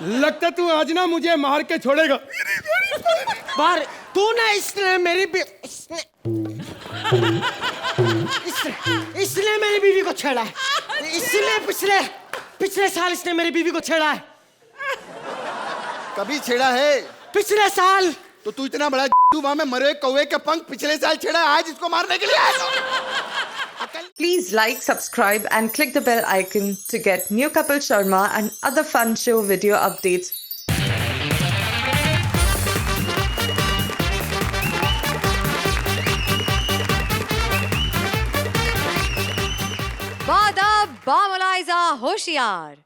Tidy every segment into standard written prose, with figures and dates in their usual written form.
लगता तू आज ना मुझे मार के छोड़ेगा। पर तू ना इसने मेरी बीवी को छेड़ा है। इसने पिछले साल इसने मेरी बीवी को छेड़ा है। कभी छेड़ा है? पिछले साल। तो तू इतना बड़ा वहां में मरे कौवे के पंख पिछले साल छेड़ा, आज इसको मारने के लिए आया। Please like, subscribe and click the bell icon to get new Kapil Sharma and other fun show video updates. बादब बामुलाइजा होशियार।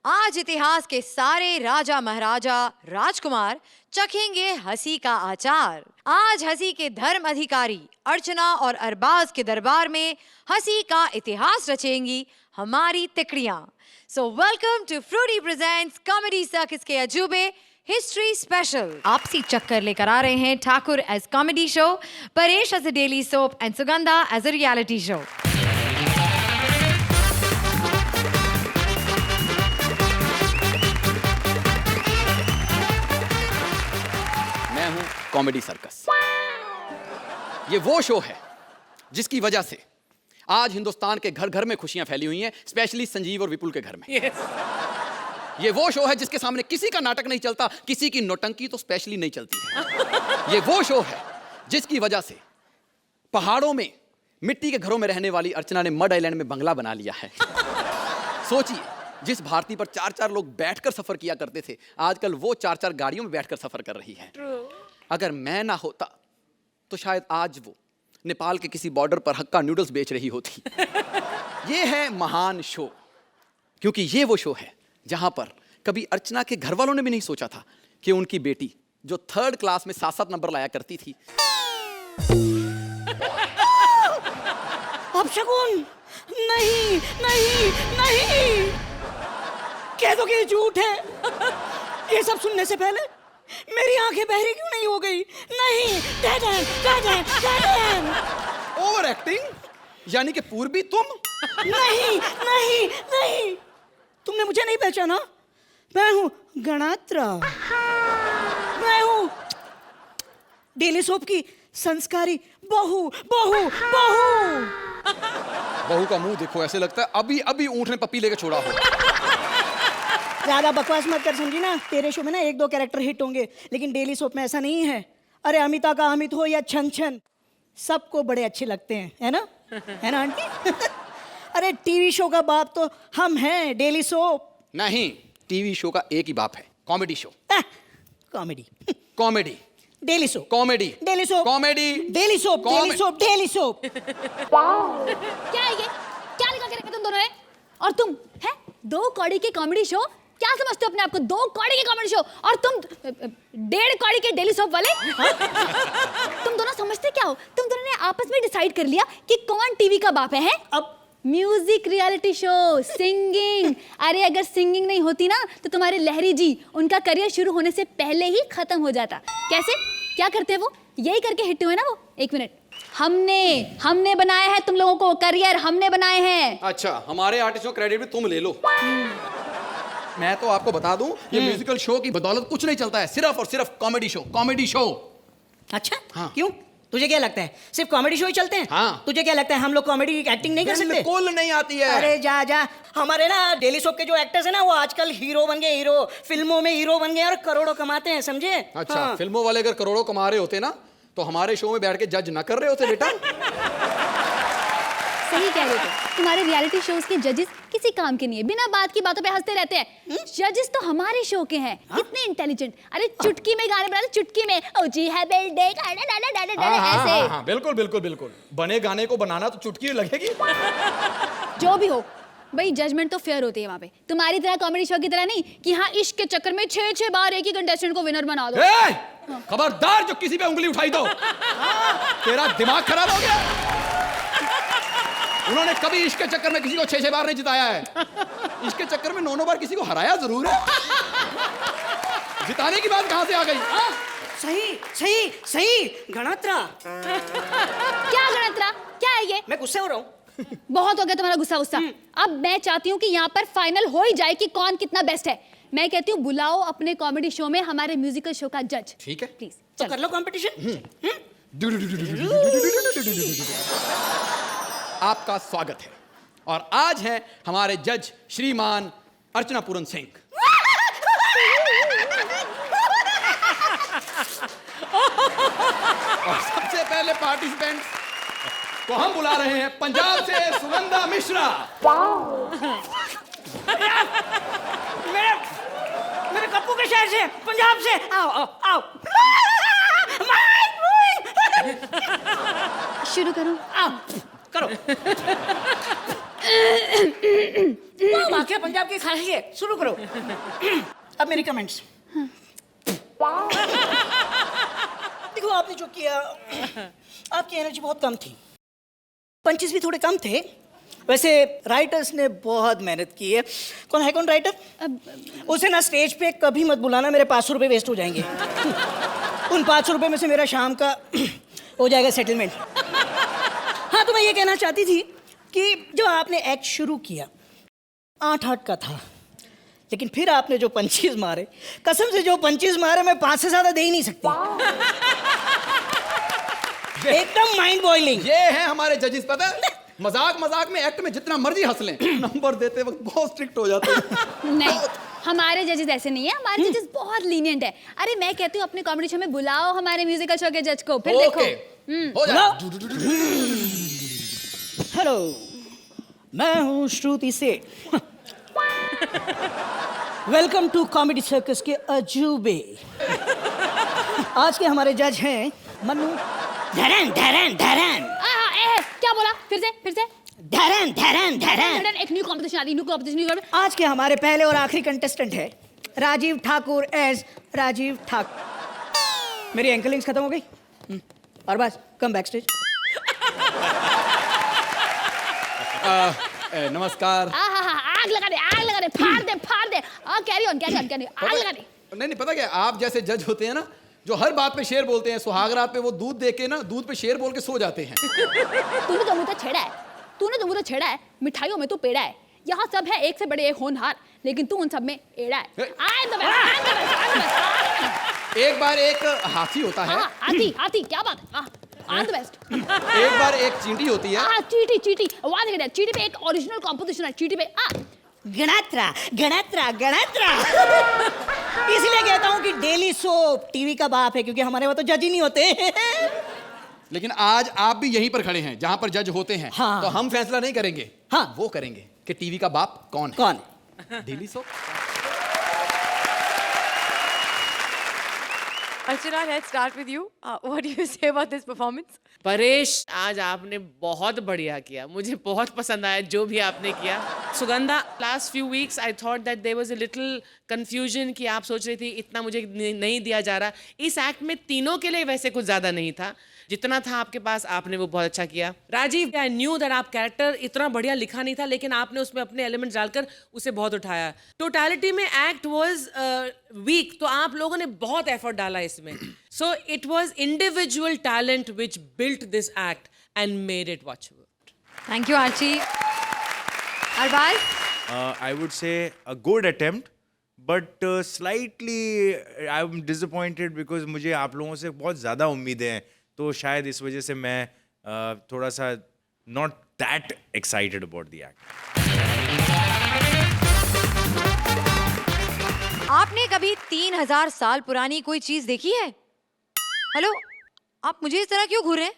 आज इतिहास के सारे राजा महाराजा राजकुमार चखेंगे हंसी का आचार। आज हंसी के धर्म अधिकारी अर्चना और अरबाज के दरबार में हंसी का इतिहास रचेंगी हमारी तिकड़ियां। So welcome to Frooti presents comedy circus के अजूबे हिस्ट्री स्पेशल। आपसी चक्कर लेकर आ रहे हैं Thakur as comedy show, Paresh as a daily soap and Sugandha as a reality show. Comedy circus ये वो शो है जिसकी वजह से आज हिंदुस्तान के घर घर में खुशियां फैली हुई हैं, स्पेशली संजीव और विपुल के घर में। ये वो शो है जिसके सामने किसी का नाटक नहीं चलता, किसी की नौटंकी तो स्पेशली नहीं चलती है। ये वो शो है जिसकी वजह से पहाड़ों में मिट्टी के घरों में रहने वाली अर्चना ने मड आइलैंड में बंगला बना लिया है। सोचिए, जिस भारतीय पर 4-4 लोग बैठकर सफर किया करते थे, आजकल वो 4-4 गाड़ियों में बैठकर सफर कर रही है। अगर मैं ना होता तो शायद आज वो नेपाल के किसी बॉर्डर पर हक्का नूडल्स बेच रही होती। ये है महान शो, क्योंकि ये वो शो है जहां पर कभी अर्चना के घर वालों ने भी नहीं सोचा था कि उनकी बेटी जो 3rd क्लास में 7-7 नंबर लाया करती थी। अपशगुन, नहीं नहीं नहीं, कह दो कि ये झूठ है। ये सब सुनने से पहले मेरी आंखें बहरी क्यों नहीं हो गई? नहीं, ओवर एक्टिंग, यानी कि पूर्वी तुम? नहीं नहीं नहीं, तुमने मुझे नहीं पहचाना? मैं हूँ गणात्रा। मैं हूँ डेली सोप की संस्कारी बहू बहू बहू। बहू का मुंह देखो, ऐसे लगता है अभी अभी ऊंट ने पप्पी लेके छोड़ा हो। ज्यादा बकवास मत कर समझी ना। तेरे शो में ना 1-2 कैरेक्टर हिट होंगे, लेकिन डेली सोप में ऐसा नहीं है। अरे अमिता का अमित हो या छन छन, सबको बड़े अच्छे लगते हैं, है ना आंटी? अरे टीवी शो का बाप तो हम हैं, डेली सोप। नहीं, टीवी शो का एक ही बाप है, comedy show. Comedy comedy daily soap, comedy daily soap, comedy daily soap, daily soap, daily soap. क्या है ये? क्या लिखा के रखा तुम दोनों ने? और तुम है 2 कौड़ी के कॉमेडी शो? क्या समझते हो अपने आप को? 2 कौड़ी के कॉमेडी शो और तुम 1.5 कौड़ी के डेली सोप वाले? तुम दोनों समझते क्या हो? तुम दोनों ने आपस में डिसाइड कर लिया कि कौन टीवी का बाप है? अब म्यूजिक रियलिटी शो, सिंगिंग। अरे अगर सिंगिंग नहीं होती ना तो तुम्हारे लहरी जी, उनका करियर शुरू होने से पहले ही खत्म हो जाता। कैसे? क्या करते हैं वो? यही करके हिट हुए ना वो। 1 मिनट, हमने बनाया है तुम लोगों को करियर, हमने बनाए हैं। अच्छा, हमारे आर्टिस्टों क्रेडिट भी तुम ले लो। मैं तो आपको बता दूं, ये म्यूजिकल शो की बदौलत कुछ नहीं चलता है, सिर्फ और सिर्फ कॉमेडी शो, कॉमेडी शो। अच्छा, हाँ। क्यों? तुझे क्या लगता है सिर्फ कॉमेडी शो ही चलते हैं? हाँ। तुझे क्या लगता है हम लोग कॉमेडी एक्टिंग नहीं कर सकते? बिल्कुल नहीं आती है। अरे जा, हमारे ना डेली सोप के जो एक्टर्स हैं ना, वो आजकल हीरो बन गए, हीरो फिल्मों में हीरो बन गए और करोड़ों कमाते हैं, समझे? अच्छा, हाँ। फिल्मों वाले अगर करोड़ों कमा रहे होते ना तो हमारे शो में बैठ के जज ना कर रहे होते बेटा। सही कह रहे हो, तुम्हारे रियलिटी शोज के जजेस किसी काम के नहीं है, बिना बात की बातों पे हंसते रहते हैं। जजेस तो हमारे शो के हैं। कितने इंटेलिजेंट। अरे चुटकी में गाने बना, चुटकी में ओ जी है बेल्डे ऐसे। बिल्कुल बिल्कुल बिल्कुल, बने गाने को बनाना तो चुटकी लगेगी। जो भी हो भाई, जजमेंट तो फेयर होती है वहाँ पे। तुम्हारी तरह कॉमेडी शो की तरह नहीं कि हाँ इश्क के चक्कर में 6 बार एक ही कंटेस्टेंट को विनर बना दो। खबरदार जो किसी पे उंगली उठाई तो तेरा दिमाग खराब हो गया। उन्होंने कभी इश्क के चक्कर में किसी को 6 बार नहीं जिताया है। इश्क के चक्कर में 9 बार किसी को हराया जरूर है। जिताने की बात कहां से आ गई? सही सही सही। गणात्रा। क्या गणात्रा? क्या है ये? मैं गुस्से हो रहा हूँ। बहुत हो गया तुम्हारा गुस्सा। अब मैं चाहती हूँ कि यहाँ पर फाइनल हो ही जाए कि कौन कितना बेस्ट है। मैं कहती हूँ बुलाओ अपने कॉमेडी शो में हमारे म्यूजिकल शो का जज। ठीक है। प्लीज तो कर लो कंपटीशन। आपका स्वागत है और आज हैं हमारे जज श्रीमान अर्चना पूरन सिंह। और सबसे पहले पार्टिसिपेंट को हम बुला रहे हैं पंजाब से सुगंधा मिश्रा। मेरे कप्पू के शहर से, पंजाब से। आओ आओ आओ। शुरू करो। आओ करो। वाकई पंजाब की खासी है, शुरू करो। अब मेरी कमेंट्स। देखो आपने जो किया, आपकी एनर्जी बहुत कम थी, पंचेस भी थोड़े कम थे। वैसे राइटर्स ने बहुत मेहनत की है। कौन राइटर? उसे ना स्टेज पे कभी मत बुलाना, मेरे 500 रुपये वेस्ट हो जाएंगे। उन 500 रुपये में से मेरा शाम का हो जाएगा सेटलमेंट। हाँ, तो मैं ये कहना चाहती थी कि जो आपने एक्ट शुरू किया 8-8 का था, लेकिन फिर आपने जो पंचेस मारे, कसम से जो पंचेस मारे मैं 5 से ज्यादा दे ही नहीं सकती। एकदम माइंड बॉइलिंग। ये है हमारे जजेस। पता है, मजाक में एक्ट में जितना मर्जी हंस लें, नंबर देते वक्त बहुत स्ट्रिक्ट हो जाते हैं। नहीं, हमारे जजेस ऐसे नहीं है, हमारे जजेस बहुत लीनियंट है। अरे मैं कहती हूँ अपने कॉमेडी शो में बुलाओ हमारे म्यूजिकल शो के जज को, फिर देखो। हो जाए। हेलो, मैं हूँ श्रुति सेठ। वेलकम टू कॉमेडी सर्कस के अजूबे। आज के हमारे जज हैं मन्नू धरन धरन धरन। क्या बोला? फिर से धरन धरन धरन। एक न्यू कंपटीशन। आज के हमारे पहले और आखिरी कंटेस्टेंट है राजीव ठाकुर एज राजीव ठाकुर। मेरी एंकलिंग्स खत्म हो गई और बस कम बैक स्टेज। नमस्कार। आग लगा दे, फाड़ दे। कैरी ऑन, आग लगा दे। नहीं, पता क्या, आप जैसे जज होते हैं ना, जो हर बात पे शेर बोलते हैं, सुहाग रात पे वो दूध दे के ना, दूध पे शेर बोल के सो जाते हैं। तूने तो मुझे छेड़ा है, मिठाइयों में तू पेड़ा है। यहाँ सब है एक से बड़े एक होनहार, लेकिन तू उन सब में एड़ा है। एक बार एक हाथी होता है। हाथी क्या बात है? बेस्ट। एक बार एक चींटी होती है। चींटी पे एक ओरिजिनल कॉम्पोजिशन है। चींटी पे गणत्रा। इसलिए कहता हूँ कि डेली सोप टीवी का बाप है, क्योंकि हमारे वहाँ तो जज ही नहीं होते। लेकिन आज आप भी यहीं पर खड़े हैं जहां पर जज होते हैं। हाँ। तो हम फैसला नहीं करेंगे, हाँ। वो करेंगे कि टीवी का बाप कौन है। कौन? Daily soap. Archana, let's start with you. What do you say about this performance? Paresh, आज आपने बहुत बढ़िया किया, मुझे बहुत पसंद आया जो भी आपने किया। Sugandha, last few weeks I thought that there was a little confusion कि आप सोच रही थी इतना मुझे नहीं दिया जा रहा। इस एक्ट में तीनों के लिए वैसे कुछ ज़्यादा नहीं था, जितना था आपके पास आपने वो बहुत अच्छा किया। राजीव, आई न्यू दैट आप कैरेक्टर इतना बढ़िया लिखा नहीं था, लेकिन आपने उसमें अपने एलिमेंट्स डालकर उसे बहुत उठाया। टोटलिटी में एक्ट वाज वीक, तो आप लोगों ने बहुत एफर्ट डाला इसमें। सो it was individual talent which built this act and made it watchable. Thank you, Archie. Arbaz? I would say a good attempt, but slightly I'm disappointed because मुझे आप लोगों से बहुत ज़्यादा उम्मीदें हैं, तो शायद इस वजह से मैं थोड़ा सा not that excited about the act. आपने कभी 3000 साल पुरानी कोई चीज देखी है? हेलो, आप मुझे इस तरह क्यों घूर रहे हैं?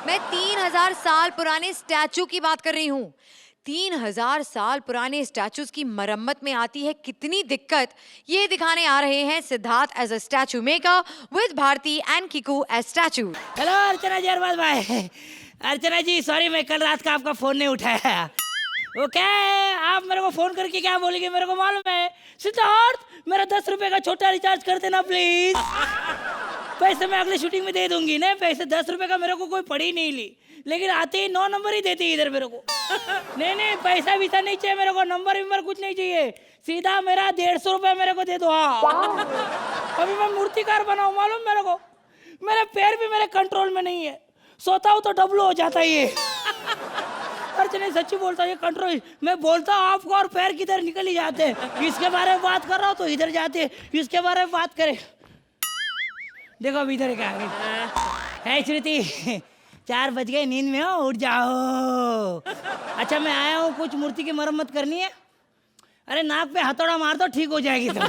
मैं 3000 साल पुराने स्टैचू की बात कर रही हूँ। 3000 साल पुराने स्टैचूज की मरम्मत में आती है कितनी दिक्कत, ये दिखाने आ रहे हैं Siddharth as a statue maker with Bharti and Kiku as statue. Hello Archana ji, Arbaaz भाई। अर्चना जी, सॉरी मैं कल रात का आपका फोन नहीं उठाया। ओके, आप मेरे को फोन करके क्या बोलेंगे मेरे को मालूम है। सिद्धार्थ, मेरा 10 रुपए का छोटा रिचार्ज कर देना प्लीज। पैसे मैं अगले शूटिंग में दे दूंगी ना। पैसे 10 रुपए का मेरे को कोई पड़ी नहीं ली, लेकिन आते ही 9 नंबर ही देती है इधर मेरे को। नहीं, पैसा वैसा नहीं चाहिए मेरे को, नंबर कुछ नहीं चाहिए, सीधा मेरा 150 रुपए मेरे को दे दो। हाँ, अभी मैं मूर्तिकार बनाऊं मालूम मेरे को। मेरे पैर भी मेरे कंट्रोल में नहीं है, सोता हूँ तो डब्लू हो जाता है ये। अर्चना सच्ची बोलता ये कंट्रोल, मैं बोलता हूँ आपको और पैर किधर निकल ही जाते हैं। इसके बारे में बात कर रहा हूँ तो इधर जाते, इसके बारे में बात करे। देखो अभी इधर क्या है श्रुति, 4 बज गए, नींद में हो, उठ जाओ। अच्छा मैं आया हूँ, कुछ मूर्ति की मरम्मत करनी है। अरे नाक पे हथौड़ा मार दो, ठीक हो जाएगी तो।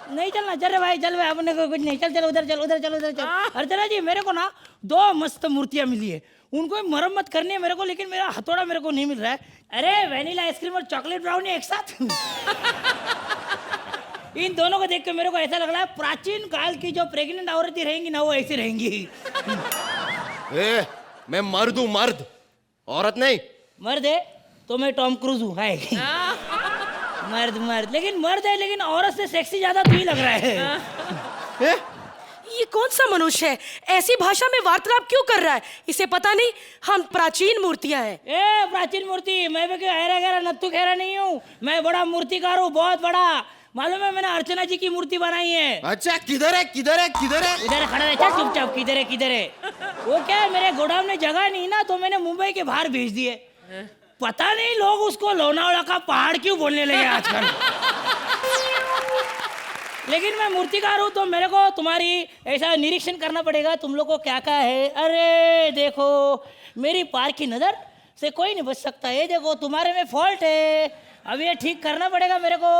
नहीं चलना, चल भाई चल भाई, अपने को कुछ नहीं, चल चल उधर चल, उधर चल, उधर चल। अर्चना जी मेरे को ना 2 मस्त मूर्तियाँ मिली है, उनको मरम्मत करनी है मेरे को, लेकिन मेरा हथौड़ा मेरे को नहीं मिल रहा है। अरे वैनिला आइसक्रीम और चॉकलेट ब्राउनी एक साथ। इन दोनों को देख के मेरे को ऐसा लग रहा है प्राचीन काल की जो प्रेग्नेंट औरतें रहेंगी ना, वो ऐसी रहेंगी। मैं मर्द हूँ, मर्द, औरत नहीं। मर्द है तो मैं टॉम क्रूज हूँ, है। मर्द मर्द, लेकिन मर्द है, लेकिन औरत से सेक्सी ज्यादा तू ही लग रहा है। ये कौन सा मनुष्य है, ऐसी भाषा में वार्तालाप क्यों कर रहा है? इसे पता नहीं हम प्राचीन मूर्तियां हैं। ए प्राचीन मूर्ति, मैं भी हैरा गहरा नत्थु खेरा नहीं हूँ, मैं बड़ा मूर्तिकार हूँ, बहुत बड़ा। मालूम है मैंने अर्चना जी की मूर्ति बनाई है। अच्छा किधर है, किधर है, किधर है? इधर खड़ा रहता चुपचाप, किधर है किधर है। वो क्या है, मेरे गोदाम में जगह नहीं ना, तो मैंने मुंबई के बाहर भेज दिए। पता नहीं लोग उसको लोनावाला का पहाड़ क्यों बोलने लगे आजकल। लेकिन मैं मूर्तिकार हूँ, तो मेरे को तुम्हारी ऐसा निरीक्षण करना पड़ेगा, तुम लोग को क्या क्या है। अरे देखो, मेरी पार की नजर से कोई नहीं बच सकता। ये देखो तुम्हारे में फॉल्ट है, अब ये ठीक करना पड़ेगा मेरे को।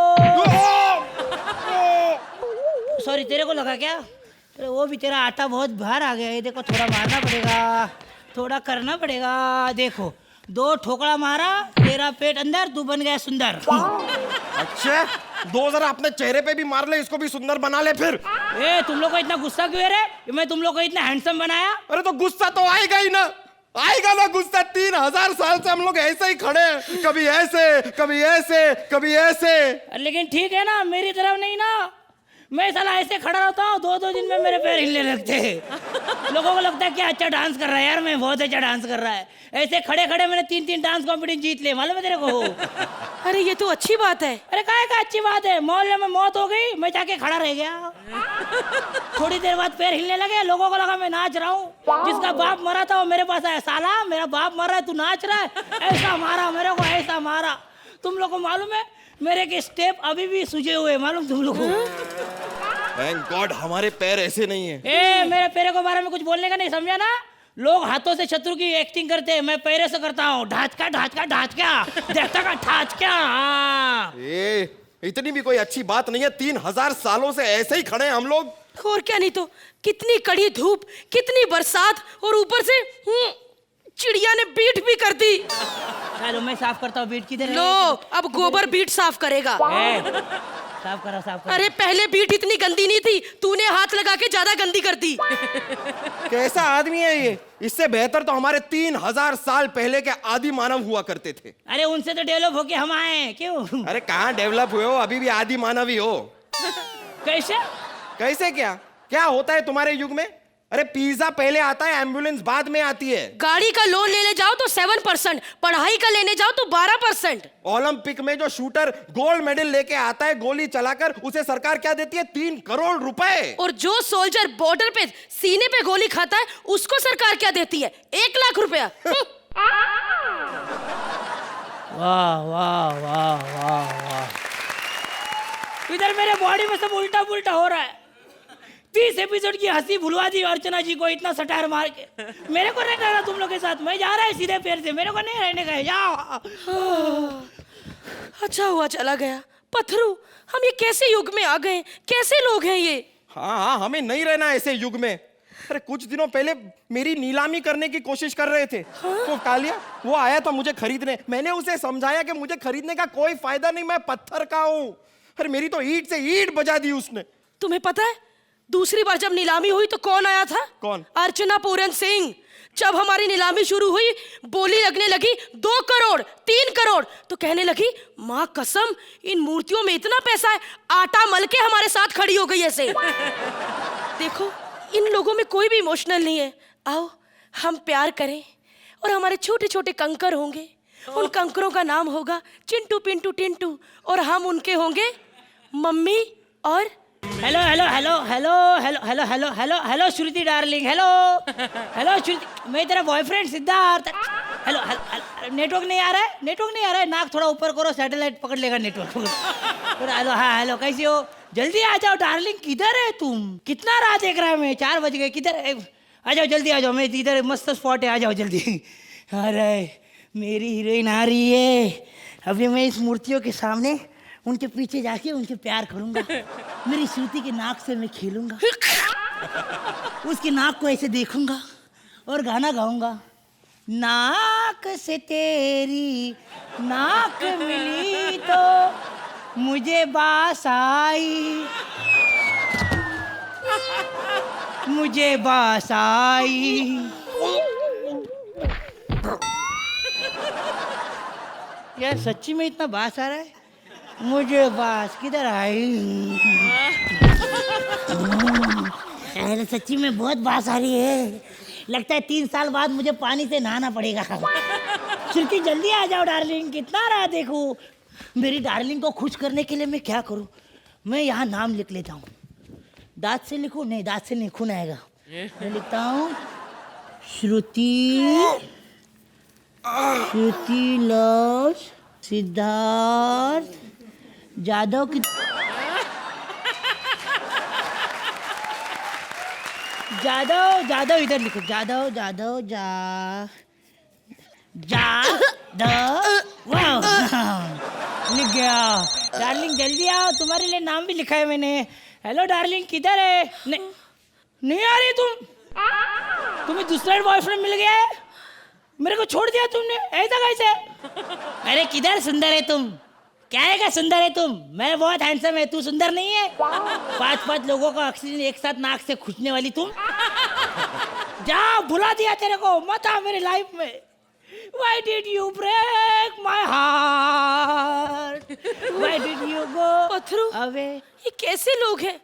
सॉरी, तेरे को लगा क्या? अरे वो भी तेरा आटा बहुत बाहर आ गया है, देखो थोड़ा मारना पड़ेगा, थोड़ा करना पड़ेगा। देखो 2 ठोकरा मारा, तेरा पेट अंदर, तू बन गया सुंदर। अच्छा 2 जरा अपने चेहरे पे भी मार ले, इसको भी सुंदर बना ले फिर। ए तुम लोग को इतना गुस्सा क्यों है रे? कि मैं तुम लोग को इतना हैंडसम बनाया? अरे तो गुस्सा तो आएगा ही ना, आएगा ना गुस्सा। 3000 साल से हम लोग ऐसे ही खड़े हैं, कभी ऐसे, कभी ऐसे, कभी ऐसे। लेकिन ठीक है ना, मेरी तरफ नहीं ना, मैं साला ऐसे खड़ा रहता हूँ, 2-2 दिन में मेरे पैर हिलने लगते हैं। लोगों को लगता है कि अच्छा डांस कर रहा है यार, मैं बहुत अच्छा डांस कर रहा है। ऐसे खड़े खड़े मैंने 3 डांस कॉम्पिटिशन जीत लिए, मालूम है तेरे को? अरे ये तो अच्छी बात है। अरे काहे का अच्छी बात है, मोहल्ले में मौत हो गई, मैं जाके खड़ा रह गया। थोड़ी देर बाद पैर हिलने लगे, लोगों को लगा मैं नाच रहा हूँ। जिसका बाप मरा था वो मेरे पास आया, साला मेरा बाप मर रहा है, तू नाच रहा है? ऐसा मारा मेरे को, ऐसा मारा। तुम लोग को मालूम है मेरे के स्टेप अभी भी सूजे हुए, मालूम तुम लोग को? थैंक गॉड हमारे पैर ऐसे नहीं है। ए मेरे पैरों के बारे में कुछ बोलने का नहीं, समझा ना? लोग हाथों से शत्रु की एक्टिंग करते हैं, मैं पैरों से करता हूँ। ढांचका ढांचका ढांचका, देखता का ढांचका। ए इतनी भी कोई अच्छी बात नहीं है, 3000 सालों से ऐसे ही खड़े हैं हम लोग। और क्या, नहीं तो कितनी कड़ी धूप, कितनी बरसात, और ऊपर से चिड़िया ने बीट भी कर दी। चलो मैं साफ करता हूँ, बीट किधर है? लो अब गोबर बीट साफ करेगा। साफ करा, साफ करा। अरे पहले बीट इतनी गंदी नहीं थी, तूने हाथ लगा के ज्यादा गंदी कर दी। कैसा आदमी है ये? इससे बेहतर तो हमारे 3000 साल पहले के आदि मानव हुआ करते थे। अरे उनसे तो डेवलप होके हम आए हैं, क्यों? अरे कहाँ डेवलप हुए हो, अभी भी आदि मानव ही हो। कैसे? कैसे क्या क्या होता है तुम्हारे युग में? अरे पिज्जा पहले आता है, एम्बुलेंस बाद में आती है। गाड़ी का लोन लेने जाओ तो 7%, पढ़ाई का लेने जाओ तो 12%। ओलंपिक में जो शूटर गोल्ड मेडल लेके आता है गोली चलाकर, उसे सरकार क्या देती है? 3 करोड़ रुपए। और जो सोल्जर बॉर्डर पे सीने पे गोली खाता है, उसको सरकार क्या देती है? 1 लाख रुपया। वाह वाह वाह वाह वाह। इधर मेरे बॉडी में सब उल्टा पुल्टा हो रहा है। 30 एपिसोड की हंसी भुलवा दी अर्चना जी को, इतना सटार मार के। मेरे को नहीं रहना तुम लोग के साथ, मैं जा रहा है सीधे पैर से, मेरे को नहीं रहने का, जाओ। अच्छा हुआ चला गया। पत्थरू, हम ये कैसे युग में आ गए? कैसे लोग हैं ये? हाँ हमें नहीं रहना ऐसे युग में। अरे कुछ दिनों पहले मेरी नीलामी करने की कोशिश कर रहे थे। तो कालिया वो आया था मुझे खरीदने, मैंने उसे समझाया कि मुझे खरीदने का कोई फायदा नहीं, मैं पत्थर का हूँ। अरे मेरी तो ईंट से ईंट बजा दी उसने। तुम्हें पता है दूसरी बार जब नीलामी हुई तो कौन आया था? कौन? अर्चना पूरन सिंह। जब हमारी नीलामी शुरू हुई, बोली लगने लगी 2 करोड़ 3 करोड़, तो कहने लगी माँ कसम इन मूर्तियों में इतना पैसा है, आटा मल के हमारे साथ खड़ी हो गई ऐसे। देखो इन लोगों में कोई भी इमोशनल नहीं है। आओ हम प्यार करें, और हमारे छोटे छोटे कंकर होंगे, उन कंकरों का नाम होगा चिंटू पिंटू टिंटू, और हम उनके होंगे मम्मी और hello hello hello hello hello hello hello hello hello Shruti darling, hello hello Shruti, मैं तेरा बॉयफ्रेंड सिद्धार्थ। हेलो नेटवर्क नहीं आ रहा है, नेटवर्क नहीं आ रहा है, नाक थोड़ा ऊपर करो, सैटेलाइट पकड़ लेगा नेटवर्क। हेलो, हाँ हेलो, कैसी हो? जल्दी आ जाओ डार्लिंग, किधर है तुम? कितना रात देख रहा है मैं, 4 बज गए, किधर आ जाओ, जल्दी आ जाओ, मैं इधर मस्त स्पॉट है, आ जाओ जल्दी। अरे मेरी हीरोइन आ रही है, अभी मैं इस मूर्तियों के सामने उनके पीछे जाके उनसे प्यार करूंगा, मेरी श्रुति के नाक से मैं खेलूंगा, उसकी नाक को ऐसे देखूंगा और गाना गाऊंगा। नाक से तेरी नाक मिली तो मुझे बास आई, मुझे बास आई। यार सच्ची में इतना बास आ रहा है, मुझे बास किधर आई? यार सच्ची में बहुत बास आ रही है, लगता है 3 साल बाद मुझे पानी से नहाना पड़ेगा। श्रुति जल्दी आ जाओ डार्लिंग, कितना राह देखूं। मेरी डार्लिंग को खुश करने के लिए मैं क्या करूं? मैं यहाँ नाम लिख लेता हूँ। दांत से लिखूं? नहीं, दांत से नहीं, खून आएगा। मैं लिखता हूँ श्रुति, श्रुति लव्स सिद्धार्थ जादव की। जादव इधर लिखो, जादव वाह लिख गया। डार्लिंग जल्दी आओ, तुम्हारे लिए नाम भी लिखा है मैंने। हेलो डार्लिंग, किधर है? नहीं आ रही तुम? तुम्हें दूसरा बॉयफ्रेंड मिल गया है? मेरे को छोड़ दिया तुमने, ऐसा कैसे? अरे किधर सुंदर है तुम? क्या है का सुंदर है तुम? मैं बहुत हैंडसम है, तू सुंदर नहीं है? 5 लोगों का ऑक्सीजन एक साथ नाक से खींचने वाली तुम। जा, भुला दिया तेरे को, मत आ मेरी लाइफ में। Why did you break my heart? Why did you go पत्थरू away? ये कैसे लोग हैं,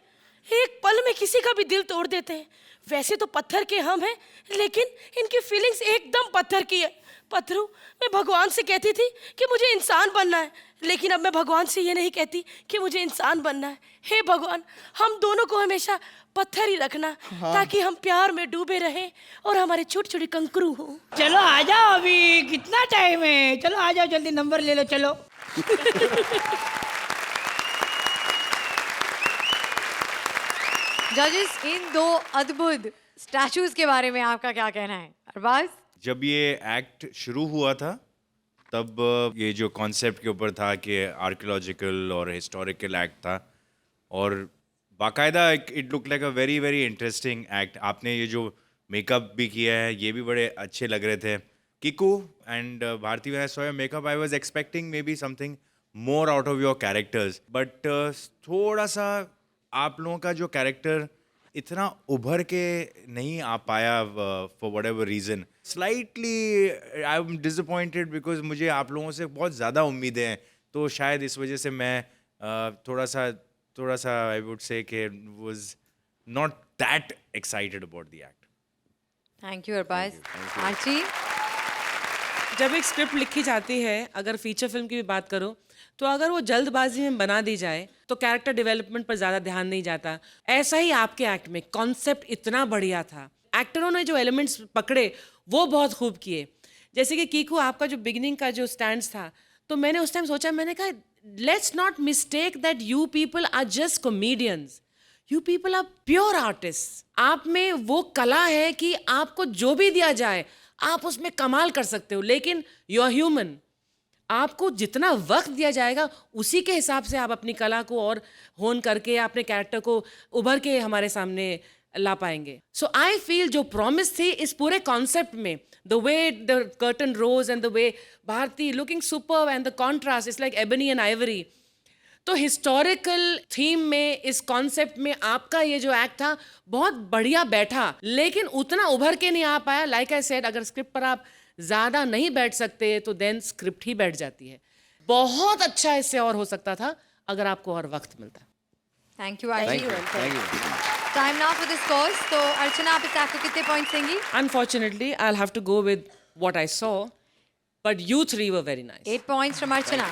एक पल में किसी का भी दिल तोड़ देते हैं। वैसे तो पत्थर के हम हैं, लेकिन इनकी फीलिंग्स एकदम पत्थर की है। पत्थरू, मैं भगवान से कहती थी कि मुझे इंसान बनना है, लेकिन अब मैं भगवान से ये नहीं कहती कि मुझे इंसान बनना है। हे भगवान, हम दोनों को हमेशा पत्थर ही रखना, ताकि हम प्यार में डूबे रहें और हमारे छोटे छोटे कंकरू हों। चलो आ जाओ, अभी कितना टाइम है, चलो आ जाओ जल्दी, नंबर ले लो, चलो। जजेस, इन 2 अद्भुत स्टैचूज के बारे में आपका क्या कहना है? अरबाज? जब ये एक्ट शुरू हुआ था तब ये जो कॉन्सेप्ट के ऊपर था कि आर्कियोलॉजिकल और हिस्टोरिकल एक्ट था, और बाकायदा it look like a very very interesting act. आपने ये जो मेकअप भी किया है ये भी बड़े अच्छे लग रहे थे। Kiku and Bharti, when I saw your makeup I was expecting maybe something more out of your characters, but थोड़ा सा आप लोगों का जो कैरेक्टर इतना उभर के नहीं आ पाया for what ever reason. Slightly I am disappointed because मुझे आप लोगों से बहुत ज़्यादा उम्मीदें हैं, तो शायद इस वजह से मैं थोड़ा सा आई वुड से कि was not that excited about the act. Thank you Arbaaz. Archie? जब एक स्क्रिप्ट लिखी जाती है, अगर फीचर फिल्म की भी बात करो, तो अगर वो जल्दबाजी में बना दी जाए तो कैरेक्टर डेवलपमेंट पर ज़्यादा ध्यान नहीं जाता। ऐसा ही आपके एक्ट में कॉन्सेप्ट इतना बढ़िया था, एक्टरों ने जो एलिमेंट्स पकड़े वो बहुत खूब किए। जैसे कि कीकू, आपका जो बिगिनिंग का जो स्टैंड था, तो मैंने उस टाइम सोचा, मैंने कहा let's not mistake that you people are just comedians, you people are pure artist. आप में वो कला है कि आपको जो भी दिया जाए आप उसमें कमाल कर सकते हो, लेकिन यू आर ह्यूमन। आपको जितना वक्त दिया जाएगा उसी के हिसाब से आप अपनी कला को और होन करके अपने कैरेक्टर को उभर के हमारे सामने ला पाएंगे। सो आई फील जो प्रॉमिस थी इस पूरे कॉन्सेप्ट में, the way the curtain rose and the way Bharti looking superb and the contrast is like ebony and ivory. तो हिस्टोरिकल थीम में, इस कॉन्सेप्ट में आपका ये जो एक्ट था बहुत बढ़िया बैठा, लेकिन उतना उभर के नहीं आ पाया। लाइक आई सेड, अगर स्क्रिप्ट पर आप ज़्यादा नहीं बैठ सकते तो देन स्क्रिप्ट ही बैठ जाती है। बहुत अच्छा इससे और हो सकता था अगर आपको और वक्त मिलता। Thank you Archie. Time now for the scores. तो अर्चना, आप इस एक्ट को कितने पॉइंट्स देंगी? Unfortunately I will have to go with what I saw, but you 3 were very nice. 8 points from Archana.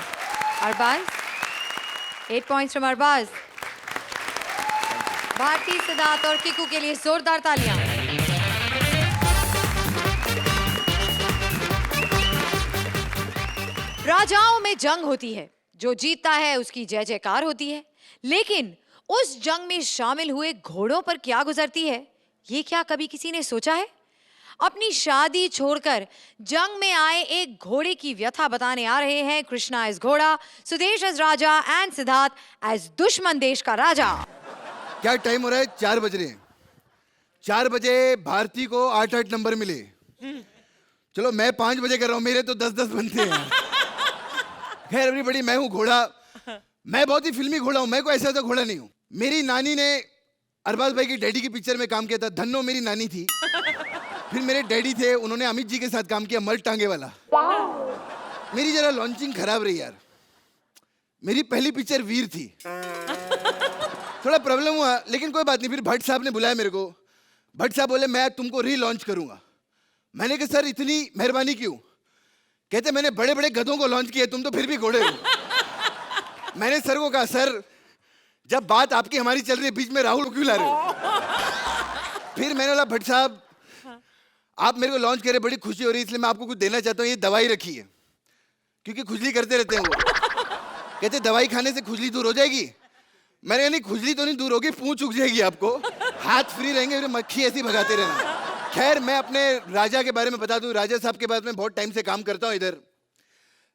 Arbaaz? 8 points from Arbaaz. Bharti, Siddharth और किकू के लिए जोरदार तालियां। राजाओं में जंग होती है, जो जीतता है उसकी जय जयकार होती है, लेकिन उस जंग में शामिल हुए घोड़ों पर क्या गुजरती है, ये क्या कभी किसी ने सोचा है? अपनी शादी छोड़कर जंग में आए एक घोड़े की व्यथा बताने आ रहे हैं कृष्णा एज घोड़ा, सुदेश एज राजा एंड सिद्धार्थ एज दुश्मन देश का राजा। क्या टाइम हो रहा है? 4 बज रहे हैं। 4 बजे भारती को 8-8 नंबर मिले। चलो मैं 5 बजे कर रहा हूँ, मेरे तो 10-10 बनते हैं। खैर एवरीबॉडी, मैं हूँ घोड़ा। मैं बहुत ही फिल्मी घोड़ा हूँ, मैं कोई ऐसा घोड़ा नहीं हूँ। मेरी नानी ने अरबाज भाई की डैडी की पिक्चर में काम किया था, धन्नो मेरी नानी थी। फिर मेरे डैडी थे, उन्होंने अमित जी के साथ काम किया, मर्द टांगे वाला। मेरी जरा लॉन्चिंग खराब रही यार। मेरी पहली पिक्चर वीर थी, थोड़ा प्रॉब्लम हुआ, लेकिन कोई बात नहीं। फिर भट्ट साहब ने बुलाया मेरे को। भट्ट साहब बोले मैं तुमको री-लॉन्च करूंगा। मैंने कहा सर इतनी मेहरबानी क्यों? कहते मैंने बड़े बड़े गधों को लॉन्च किया, तुम तो फिर भी घोड़े हो। मैंने सर को कहा सर जब बात आपकी हमारी चल रही है, बीच में राहुल क्यों ला रहे हो? फिर मैंने बोला भट्ट साहब आप मेरे को लॉन्च करे, बड़ी खुशी हो रही है, इसलिए मैं आपको कुछ देना चाहता हूँ। ये दवाई रखी है, क्योंकि खुजली करते रहते हैं वो। कहते दवाई खाने से खुजली दूर हो जाएगी। मैंने कहा नहीं, खुजली तो नहीं दूर होगी, पूंछ उग जाएगी आपको, हाथ फ्री रहेंगे, फिर मक्खी ऐसी भगाते रहना। खैर मैं अपने राजा के बारे में बता दूं, राजा साहब के बारे में बहुत टाइम से काम करता हूं इधर।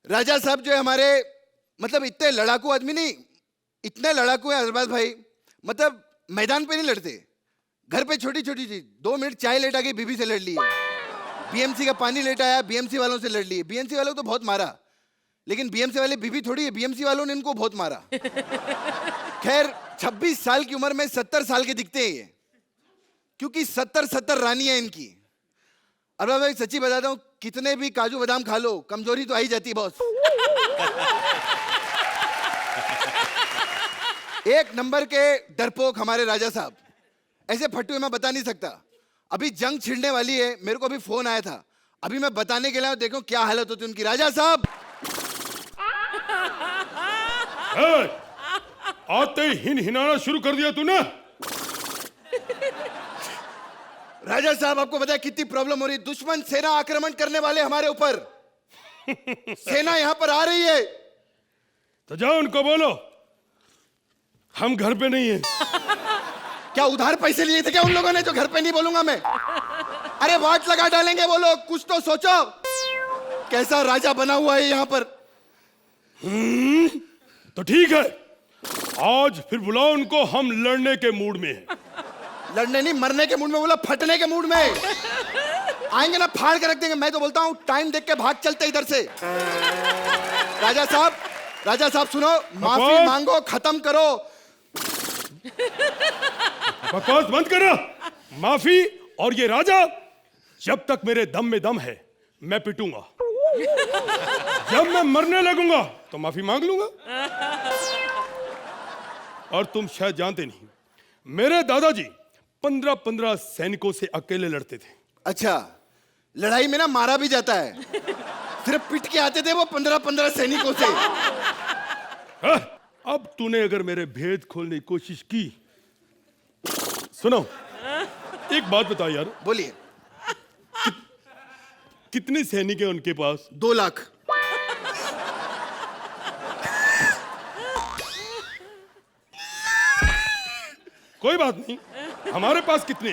राजा साहब जो है हमारे, मतलब इतने लड़ाकू आदमी नहीं, इतने लड़ाकू है अरबाज भाई, मतलब मैदान पे नहीं लड़ते, घर पे छोटी छोटी चीज। 2 मिनट चाय लेट आ गई, बीबी से लड़ ली है। बीएमसी का पानी लेट आया, बीएमसी वालों से लड़ लिए। बीएमसी वालों को तो बहुत मारा, लेकिन बीएमसी वाले बीबी थोड़ी है, बीएमसी वालों ने इनको बहुत मारा। खैर 26 साल की उम्र में 70 साल के दिखते हैं ये, क्योंकि 70 रानी है इनकी। अब मैं सच्ची बताता हूँ, कितने भी काजू बादाम खा लो, कमजोरी तो आई जाती है बॉस। एक नंबर के डरपोक हमारे राजा साहब, ऐसे फट्टू मैं बता नहीं सकता। अभी जंग छिड़ने वाली है, मेरे को अभी फोन आया था, अभी मैं बताने के लिए आया, देखो क्या हालत होती है उनकी। राजा साहब आते ही हिन हिनाना शुरू कर दिया तूने। राजा साहब आपको पता है कितनी प्रॉब्लम हो रही है? दुश्मन सेना आक्रमण करने वाले हमारे ऊपर। सेना यहां पर आ रही है। तो जाओ उनको बोलो हम घर पे नहीं है। क्या उधार पैसे लिए थे क्या उन लोगों ने जो घर पे नहीं बोलूंगा मैं? अरे वाट लगा डालेंगे वो लोग, कुछ तो सोचो। कैसा राजा बना हुआ है यहाँ पर। तो ठीक है, आज फिर बुलाओ उनको, हम लड़ने के मूड में हैं। लड़ने नहीं, मरने के मूड में, बोला फटने के मूड में। आएंगे ना फाड़ के रख देंगे। मैं तो बोलता हूँ टाइम देख के भाग चलते इधर से। राजा साहब सुनो, माफी मांगो, खत्म करो। बकवास बंद करो। माफी और ये राजा, जब तक मेरे दम में दम है मैं पिटूंगा, जब मैं मरने लगूंगा तो माफी मांग लूंगा। और तुम शायद जानते नहीं, मेरे दादाजी 15-15 सैनिकों से अकेले लड़ते थे। अच्छा, लड़ाई में ना मारा भी जाता है, सिर्फ पिट के आते थे वो 15-15 सैनिकों से। अब तूने अगर मेरे भेद खोलने की कोशिश की, सुनो एक बात बता यार। बोलिए। कितने सैनिक हैं उनके पास? 2 लाख। कोई बात नहीं, हमारे पास कितने?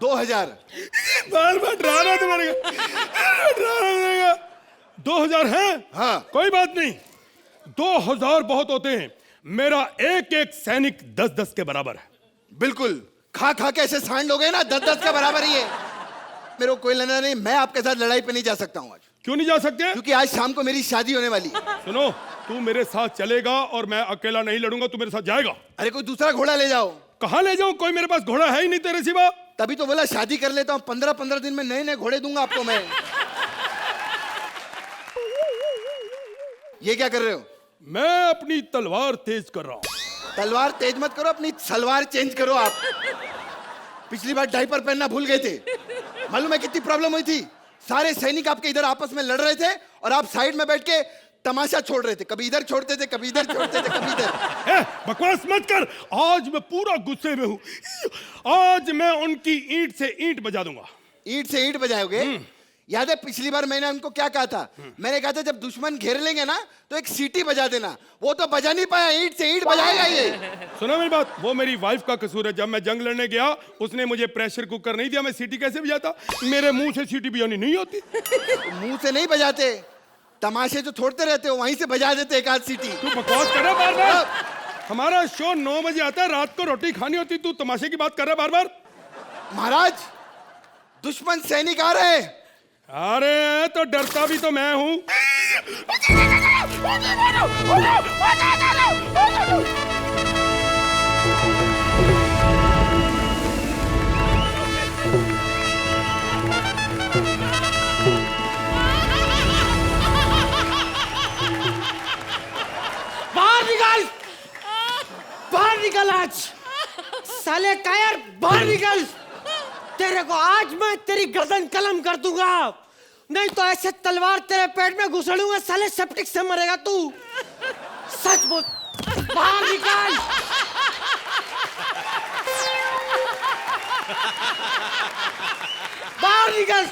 2000। बार बार डराना तुम्हारे 2000 हैं? हाँ। कोई बात नहीं, 2000 बहुत होते हैं। मेरा एक एक सैनिक 10-10 के बराबर है। बिल्कुल, खा खा के ऐसे सांड लोगे ना, 10-10 के बराबर ही है। मेरे को कोई लेना नहीं, मैं आपके साथ लड़ाई पे नहीं जा सकता हूँ आज। क्यों नहीं जा सकते? क्योंकि आज शाम को मेरी शादी होने वाली है। सुनो, तू मेरे साथ चलेगा और मैं अकेला नहीं लड़ूंगा, तू मेरे साथ जाएगा। अरे कोई दूसरा घोड़ा ले जाओ। कहाँ ले जाऊं? कोई मेरे पास घोड़ा है ही नहीं तेरे सिवा। तभी तो बोला शादी कर लेता हूँ, 15-15 दिन में नए नए घोड़े दूंगा आपको मैं। ये क्या कर रहे हो? मैं अपनी तलवार तेज कर रहा हूँ। तलवार तेज मत करो, अपनी सलवार चेंज करो आप। पिछली बार डायपर पहनना भूल गए थे, मालूम है कितनी प्रॉब्लम हुई थी? सारे सैनिक आपके इधर आपस में लड़ रहे थे और आप साइड में बैठ के तमाशा छोड़ रहे थे, कभी इधर छोड़ते थे, कभी इधर छोड़ते थे, कभी इधर। बकवास मत कर, आज मैं पूरा गुस्से में हूँ। आज मैं उनकी ईंट से ईंट बजा दूंगा। ईंट से ईंट बजाओगे? याद है पिछली बार मैंने उनको क्या कहा था? मैंने कहा था जब दुश्मन घेर लेंगे ना तो एक सीटी बजा देना। वो तो बजा नहीं पाया, ईंट से ईंट बजाएगा ये। सुनो मेरी बात, वो मेरी वाइफ का कसूर है। जब मैं जंग लड़ने गया उसने मुझे प्रेशर कुकर नहीं दिया, मैं सीटी कैसे बजाता? मेरे मुंह से सीटी बजानी नहीं होती। मुंह से नहीं बजाते, तमाशे जो छोड़ते रहते हो वहीं से बजा देते एक आध सीटी। तू बकवास कर रहा बार बार। हमारा शो 9 बजे आता है, रात को रोटी खानी होती, तू तमाशे की बात कर रहा बार बार। महाराज दुश्मन सैनिक आ रहे हैं। अरे तो डरता भी तो मैं हूं। बाहर निकल, बाहर निकल आज साले कायर, बाहर निकल। तेरे को आज मैं तेरी गर्दन कलम कर दूंगा, नहीं तो ऐसे तलवार तेरे पेट में घुसड़ूंगा साले, सेप्टिक से मरेगा तू। सच बोल, बाहर निकल। बाहर निकल,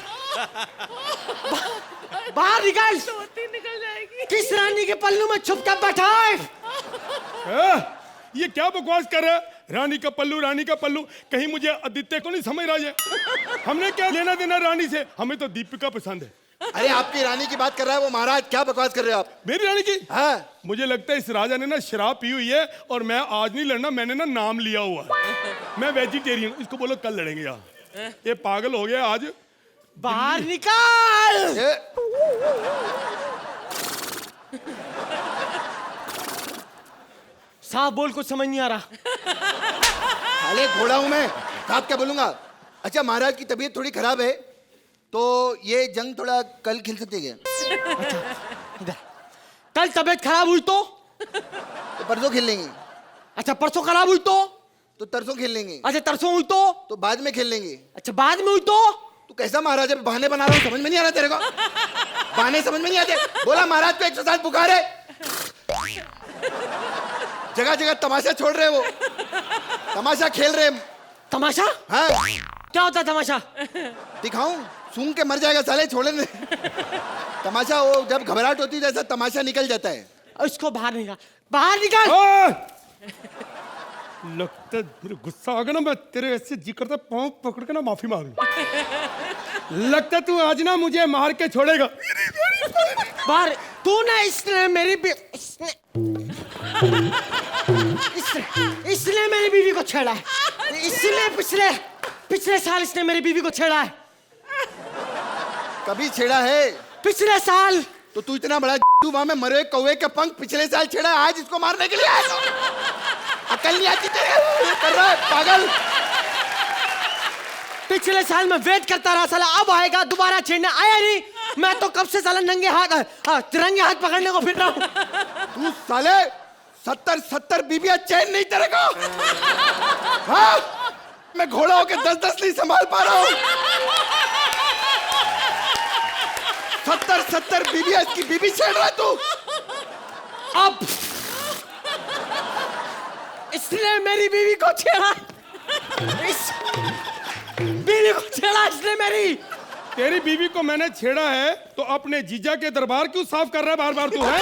बाहर निकल। निकल जाएगी। किस रानी के पल्लू में छुप कर बैठा है? ये क्या बकवास कर रहा है? रानी का पल्लू, रानी का पल्लू, कहीं मुझे आदित्य को नहीं समझ रहा है? हमने क्या लेना देना रानी से? हमें तो दीपिका पसंद है। अरे आपकी रानी की बात कर रहा है वो महाराज, क्या बकवास कर रहे हो आप? मेरी रानी की? हाँ। मुझे लगता है इस राजा ने ना शराब पी हुई है और मैं आज नहीं लड़ना, मैंने ना नाम लिया हुआ है। मैं वेजिटेरियन, इसको बोलो कल लड़ेंगे यहाँ। ये पागल हो गया आज। बाहर निकाल। साहब बोल, कुछ समझ नहीं आ रहा। अरे घोड़ा हूं मैं, साहब क्या बोलूंगा? अच्छा महाराज की तबीयत थोड़ी खराब है तो ये जंग थोड़ा कल खेल सकते हैं क्या? कल तबीयत खराब हुई तो परसों खेल लेंगे। अच्छा परसों खराब हुई तो तरसों खेल लेंगे। अच्छा तरसों हुई तो बाद में खेल लेंगे। अच्छा बाद में हुई तो तू कैसा महाराज है? बहाने बना रहा हूँ, समझ में नहीं आ रहा तेरे को? बहाने समझ में नहीं आते। बोला महाराज को 107 बुखार है, जगह जगह तमाशा छोड़ रहे वो, तमाशा खेल रहे। तमाशा? हाँ। क्या होता है तमाशा? दिखाऊं? सूंघ के मर जाएगा साले, छोड़े नहीं। तमाशा वो जब घबराहट होती है जैसा तमाशा निकल जाता है। उसको बाहर निकाल, बाहर निकाल। लगता है मेरे गुस्सा आ गया ना, मैं तेरे ऐसे जी करता पाँव पकड़ के ना माफी मांग लूं। लगता है तू आज ना मुझे मार के छोड़ेगा। बाहर तू ना, इसने मेरी इसने मेरी बीवी को छेड़ा है। इसने पिछले साल इसने मेरी बीवी को छेड़ा है। कभी छेड़ा है? पिछले साल। तो तू इतना बड़ा वहां में मरे कौवे के पंख पिछले साल छेड़ा, आज इसको मारने के लिए आया? अकल नहीं आती तेरे? कर रहा है पागल। पिछले साल मैं वेट करता रहा साला, अब आएगा, दोबारा छेड़ने आया नहीं। मैं तो कब से साला नंगे हाथ तिरंगे हाथ पकड़ने को फिर रहा हूँ। तू साले 70 बीबियां चैन नहीं तेरे को? हाँ? मैं घोड़ा होके 10 नहीं संभाल पा रहा हूँ। 70 बीबियां, इसकी बीबी छेड़ रहा है तू? अब इसने मेरी बीवी को छेड़ा, बीवी को छेड़ा इसने मेरी। तेरी बीवी को मैंने छेड़ा है तो अपने जीजा के दरबार क्यों साफ कर रहा है बार बार तू? है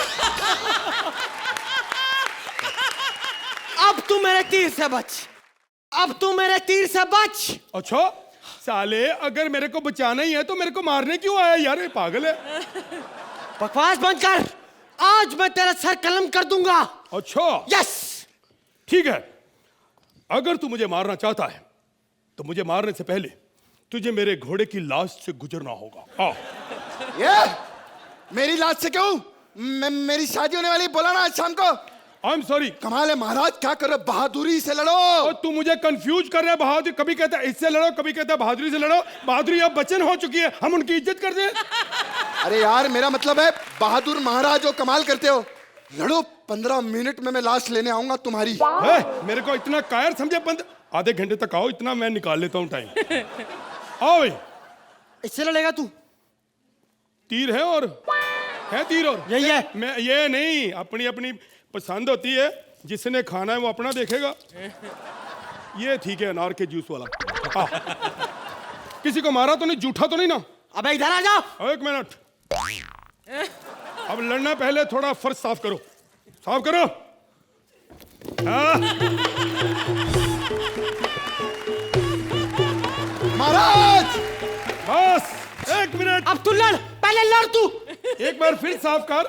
अब तू मेरे तीर से बच, अब तू मेरे तीर से बच। अच्छा साले, अगर मेरे को बचाना ही है तो मेरे को मारने क्यों आया यार? ये पागल है। बकवास बंद कर, आज मैं तेरा सर कलम कर दूंगा। अच्छा यस ठीक है, अगर तू मुझे मारना चाहता है तो मुझे मारने से पहले तुझे मेरे घोड़े की लाश से गुजरना होगा। हाँ। ये मेरी लाश से क्यों? मेरी शादी होने वाली, बोला ना आज शाम को। I am sorry. कमाल है महाराज, क्या कर रहे? बहादुरी से लड़ो। और तू मुझे कंफ्यूज कर रहा है। बहादुरी कभी कहता है इससे लड़ो, कभी कहता है बहादुरी से लड़ो। बहादुरी अब बचन हो चुकी है, हम उनकी इज्जत करते हैं। अरे यार मेरा मतलब है बहादुर महाराज हो, कमाल करते हो। लड़ो, 15 मिनट में मैं लाश लेने आऊंगा तुम्हारी। मेरे को इतना कायर समझे बंद? आधे घंटे तक आओ, इतना मैं निकाल लेता हूँ टाइम। आओ भाई। इससे लड़ेगा तू? तीर है और है तीर और यही है। मैं ये नहीं, अपनी अपनी पसंद होती है, जिसने खाना है वो अपना देखेगा। ये ठीक है, अनार के जूस वाला। किसी को मारा तो नहीं, जूठा तो नहीं ना? अबे इधर आ जाओ। एक मिनट, अब लड़ना पहले थोड़ा फर्श साफ करो, साफ करो। महाराज बस एक मिनट, अब तू लड़, पहले लड़ तू। एक बार फिर साफ कर।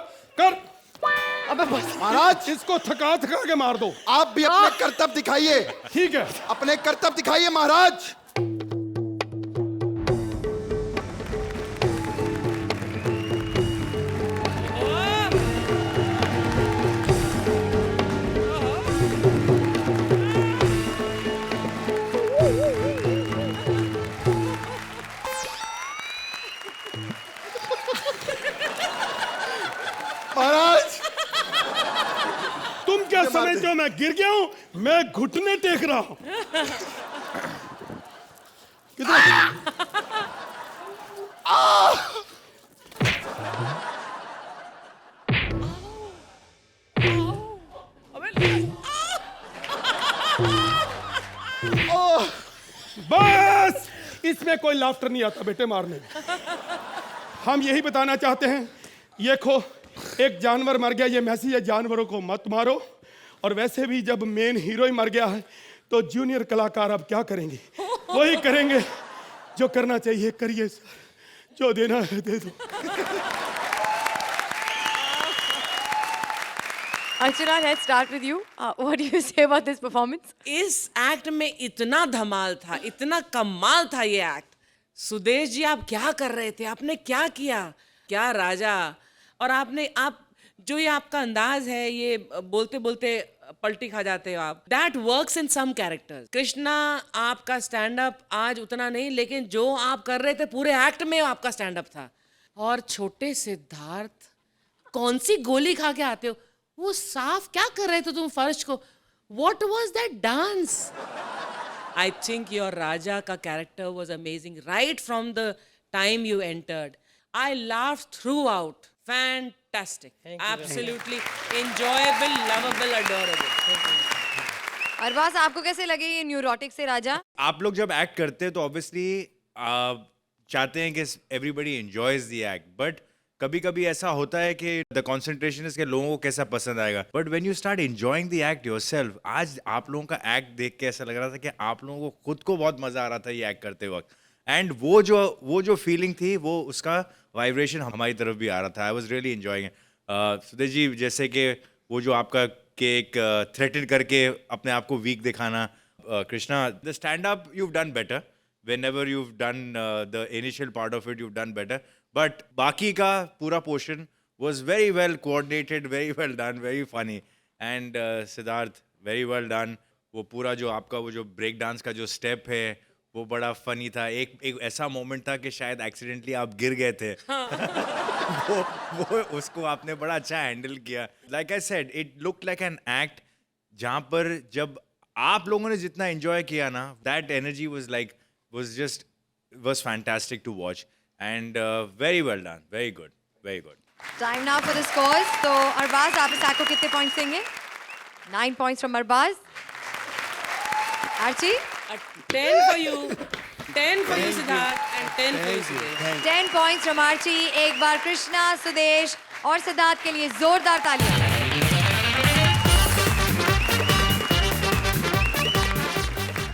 अबे बस महाराज, इसको थका के मार दो। आप भी अपने कर्तव्य दिखाइए, ठीक है, अपने कर्तव्य दिखाइए महाराज। महाराज, तुम क्या समझते हो मैं गिर गया हूं? मैं घुटने टेक रहा हूं। बस इसमें कोई लाफ्टर नहीं आता बेटे मारने में। हम यही बताना चाहते हैं, ये खो एक जानवर मर गया, ये मैसेज है, जानवरों को मत मारो। और वैसे भी जब मेन हीरो ही मर गया है तो जूनियर कलाकार अब क्या करेंगे? वही करेंगे जो करना चाहिए, करिए सर, जो देना है दे दो। Archana, let's start with you. What do you say about this performance? इस एक्ट में इतना धमाल था, इतना कमाल था ये एक्ट। सुदेश जी आप क्या कर रहे थे, आपने क्या किया, क्या राजा। और आप जो ये आपका अंदाज है, ये बोलते बोलते पलटी खा जाते हो आप। That works in some characters. Krishna आपका स्टैंड अप आज उतना नहीं, लेकिन जो आप कर रहे थे पूरे एक्ट में आपका स्टैंड अप था। और छोटे सिद्धार्थ, कौन सी गोली खा के आते हो, वो साफ क्या कर रहे थे तुम फर्श को? What was that dance? I think your Raja का character was amazing right from the time you entered. I laughed throughout. Fantastic. Absolutely enjoyable, lovable, adorable. Arbaaz, आपको कैसे लगे ये न्यूरोटिक से राजा? आप लोग जब एक्ट करते हैं तो ऑब्वियसली चाहते हैं कि everybody enjoys the act, but कभी कभी ऐसा होता है कि द कॉन्सेंट्रेशन इसके लोगों को कैसा पसंद आएगा। But when you start enjoying the act yourself, आज आप लोगों का एक्ट देख के ऐसा लग रहा था कि आप लोगों को खुद को बहुत मजा आ रहा था ये एक्ट करते वक्त। एंड वो जो फीलिंग थी, वो उसका वाइब्रेशन हमारी तरफ भी आ रहा था। I was really enjoying it. Sudesh ji, जैसे कि वो जो आपका केक थ्रेटन करके अपने आप को वीक दिखाना, Krishna, the stand up you've done better. Whenever you've done the initial part of it, you've done better. But बाकी का पूरा portion was very well coordinated, very well done, very funny. And Siddharth, very well done. वो पूरा जो आपका वो जो break dance का जो स्टेप है वो बड़ा फनी था। एक ऐसा मोमेंट था कि शायद एक्सीडेंटली आप गिर गए थे। वो उसको आपने बड़ा अच्छा हैंडल किया। Like I said, it look like an act जहाँ पर जब आप लोगों ने जितना एंजॉय किया ना, that energy was fantastic to watch and very well done, very good, very good. Time now for the scores. तो अरबाज, आप इस एक्ट को कितने पॉइंट्स देंगे? 9 points from Arbaaz. Archie? 10 for you, 10 for you Siddharth, and 10 for you Sudesh. 10 points from Archie. एक बार कृष्णा, सुदेश और सिद्धार्थ के लिए जोरदार तालियां।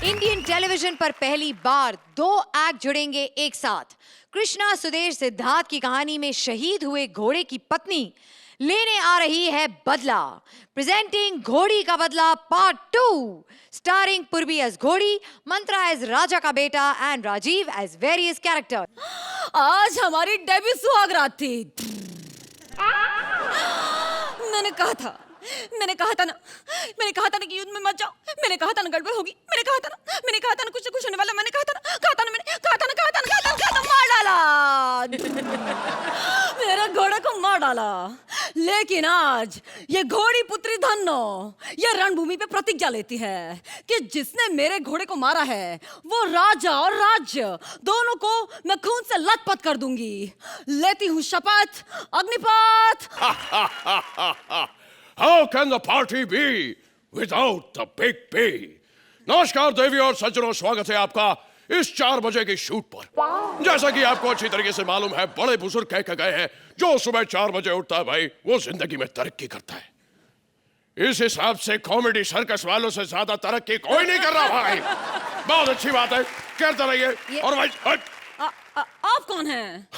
इंडियन टेलीविजन पर पहली बार 2 एक्ट जुड़ेंगे एक साथ। कृष्णा, सुदेश, सिद्धार्थ की कहानी में शहीद हुए घोड़े की पत्नी लेने आ रही है बदला। प्रेजेंटिंग घोड़ी का बदला पार्ट 2, स्टारिंग पूर्वी एज घोड़ी, मंत्रा एज राजा का बेटा and Rajiv as various character. आज हमारी डेब्यू सुहागरात थी। मैंने कहा था ना कि युद्ध में मत जाओ। मैंने कहा था ना गड़बड़ होगी। मैंने कहा था ना कुछ होने वाला। मैंने कहा था ना मार डाला। मेरे घोड़े को मार डाला। लेकिन आज ये घोड़ी पुत्री धन्नो ये रणभूमि पे प्रतिज्ञा लेती है कि जिसने मेरे घोड़े को मारा है वो राजा और राज्य दोनों को मैं खून से लथपथ कर दूंगी। लेती हूँ शपथ। Agnipath. How can the party be without the big B? नमस्कार देवी और सज्जनों, स्वागत है आपका इस 4 बजे की शूट पर। जैसा कि आपको अच्छी तरीके से मालूम है, बड़े बुजुर्ग कह के गए हैं, जो सुबह 4 बजे उठता है भाई, वो जिंदगी में तरक्की करता है। इस हिसाब से कॉमेडी सर्कस वालों से ज्यादा तरक्की कोई नहीं कर रहा भाई। बहुत अच्छी बात है, करते रहिए। और भाई आप कौन हैं?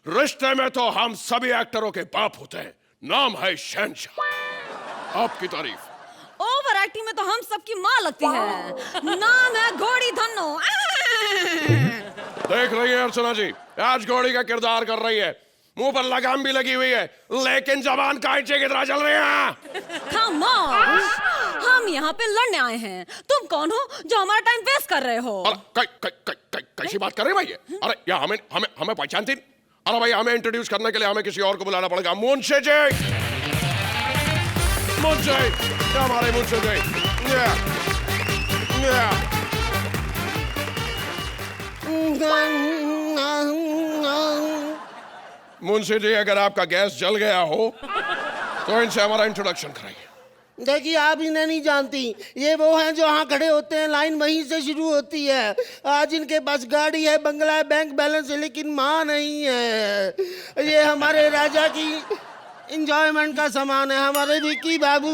रिश्ते में तो हम सभी एक्टरों के बाप होते हैं। नाम है शहनशाह। आपकी तारीफ। ओवर एक्टिंग में तो हम सबकी माँ लगती है। नाम है घोड़ी धन्नो। देख रही है अर्चना जी, आज घोड़ी का किरदार कर रही है। मुंह पर लगाम भी लगी हुई है, लेकिन जबान कांचे की तरह चल रही है। खामोश, हम यहाँ पे लड़ने आए हैं। तुम कौन हो जो हमारा टाइम वेस्ट कर रहे हो? कैसी बात कर रहे भाई? अरे या हमें पहचानती? अरे भाई, हमें इंट्रोड्यूस करने के लिए हमें किसी और को बुलाना पड़ेगा। मुंशी जी, मुंशी, हमारे मुंशी जी। मुंशी जी, अगर आपका गैस जल गया हो तो इनसे हमारा इंट्रोडक्शन कराइए। देखिए, आप इन्हें नहीं जानती, ये वो हैं जो यहाँ खड़े होते हैं, लाइन वहीं से शुरू होती है। आज इनके पास गाड़ी है, बंगला है, बैंक बैलेंस है, लेकिन माँ नहीं है। ये हमारे राजा की एंजॉयमेंट का सामान है, हमारे विक्की बाबू।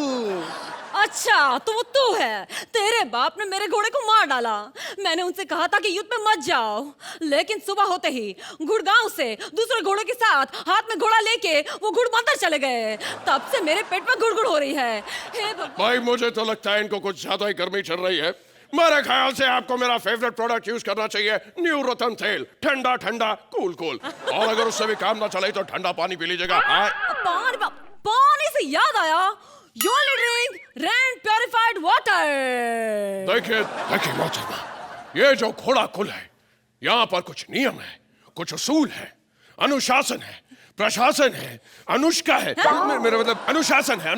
अच्छा, तो वो तू है। तेरे बाप ने मेरे घोड़े को मार डाला। मैंने उनसे कहा था कि युद्ध में मत जाओ, लेकिन सुबह होते ही गुड़गांव से दूसरे घोड़े के साथ हाथ में घोड़ा लेके वो गुड़मंतर चले गए। तब से मेरे पेट में गुड़गुड़ हो रही है। हे भाई, मुझे तो लगता है इनको कुछ ज्यादा ही गर्मी चल रही है। मेरे ख्याल से आपको मेरा फेवरेट प्रोडक्ट यूज करना चाहिए, न्यू रतन तेल। ठंडा ठंडा, कूल कूल। और अगर उससे भी काम ना चले तो ठंडा पानी पी लीजिएगा। पानी से याद आया, you only drink rain purified water. देखिए मोहतरमा, ये जो घोड़ा कुल है, यहाँ पर कुछ नियम है, कुछ उसूल है, अनुशासन है, प्रशासन है, अनुष्का है। मेरा मतलब अनुशासन है।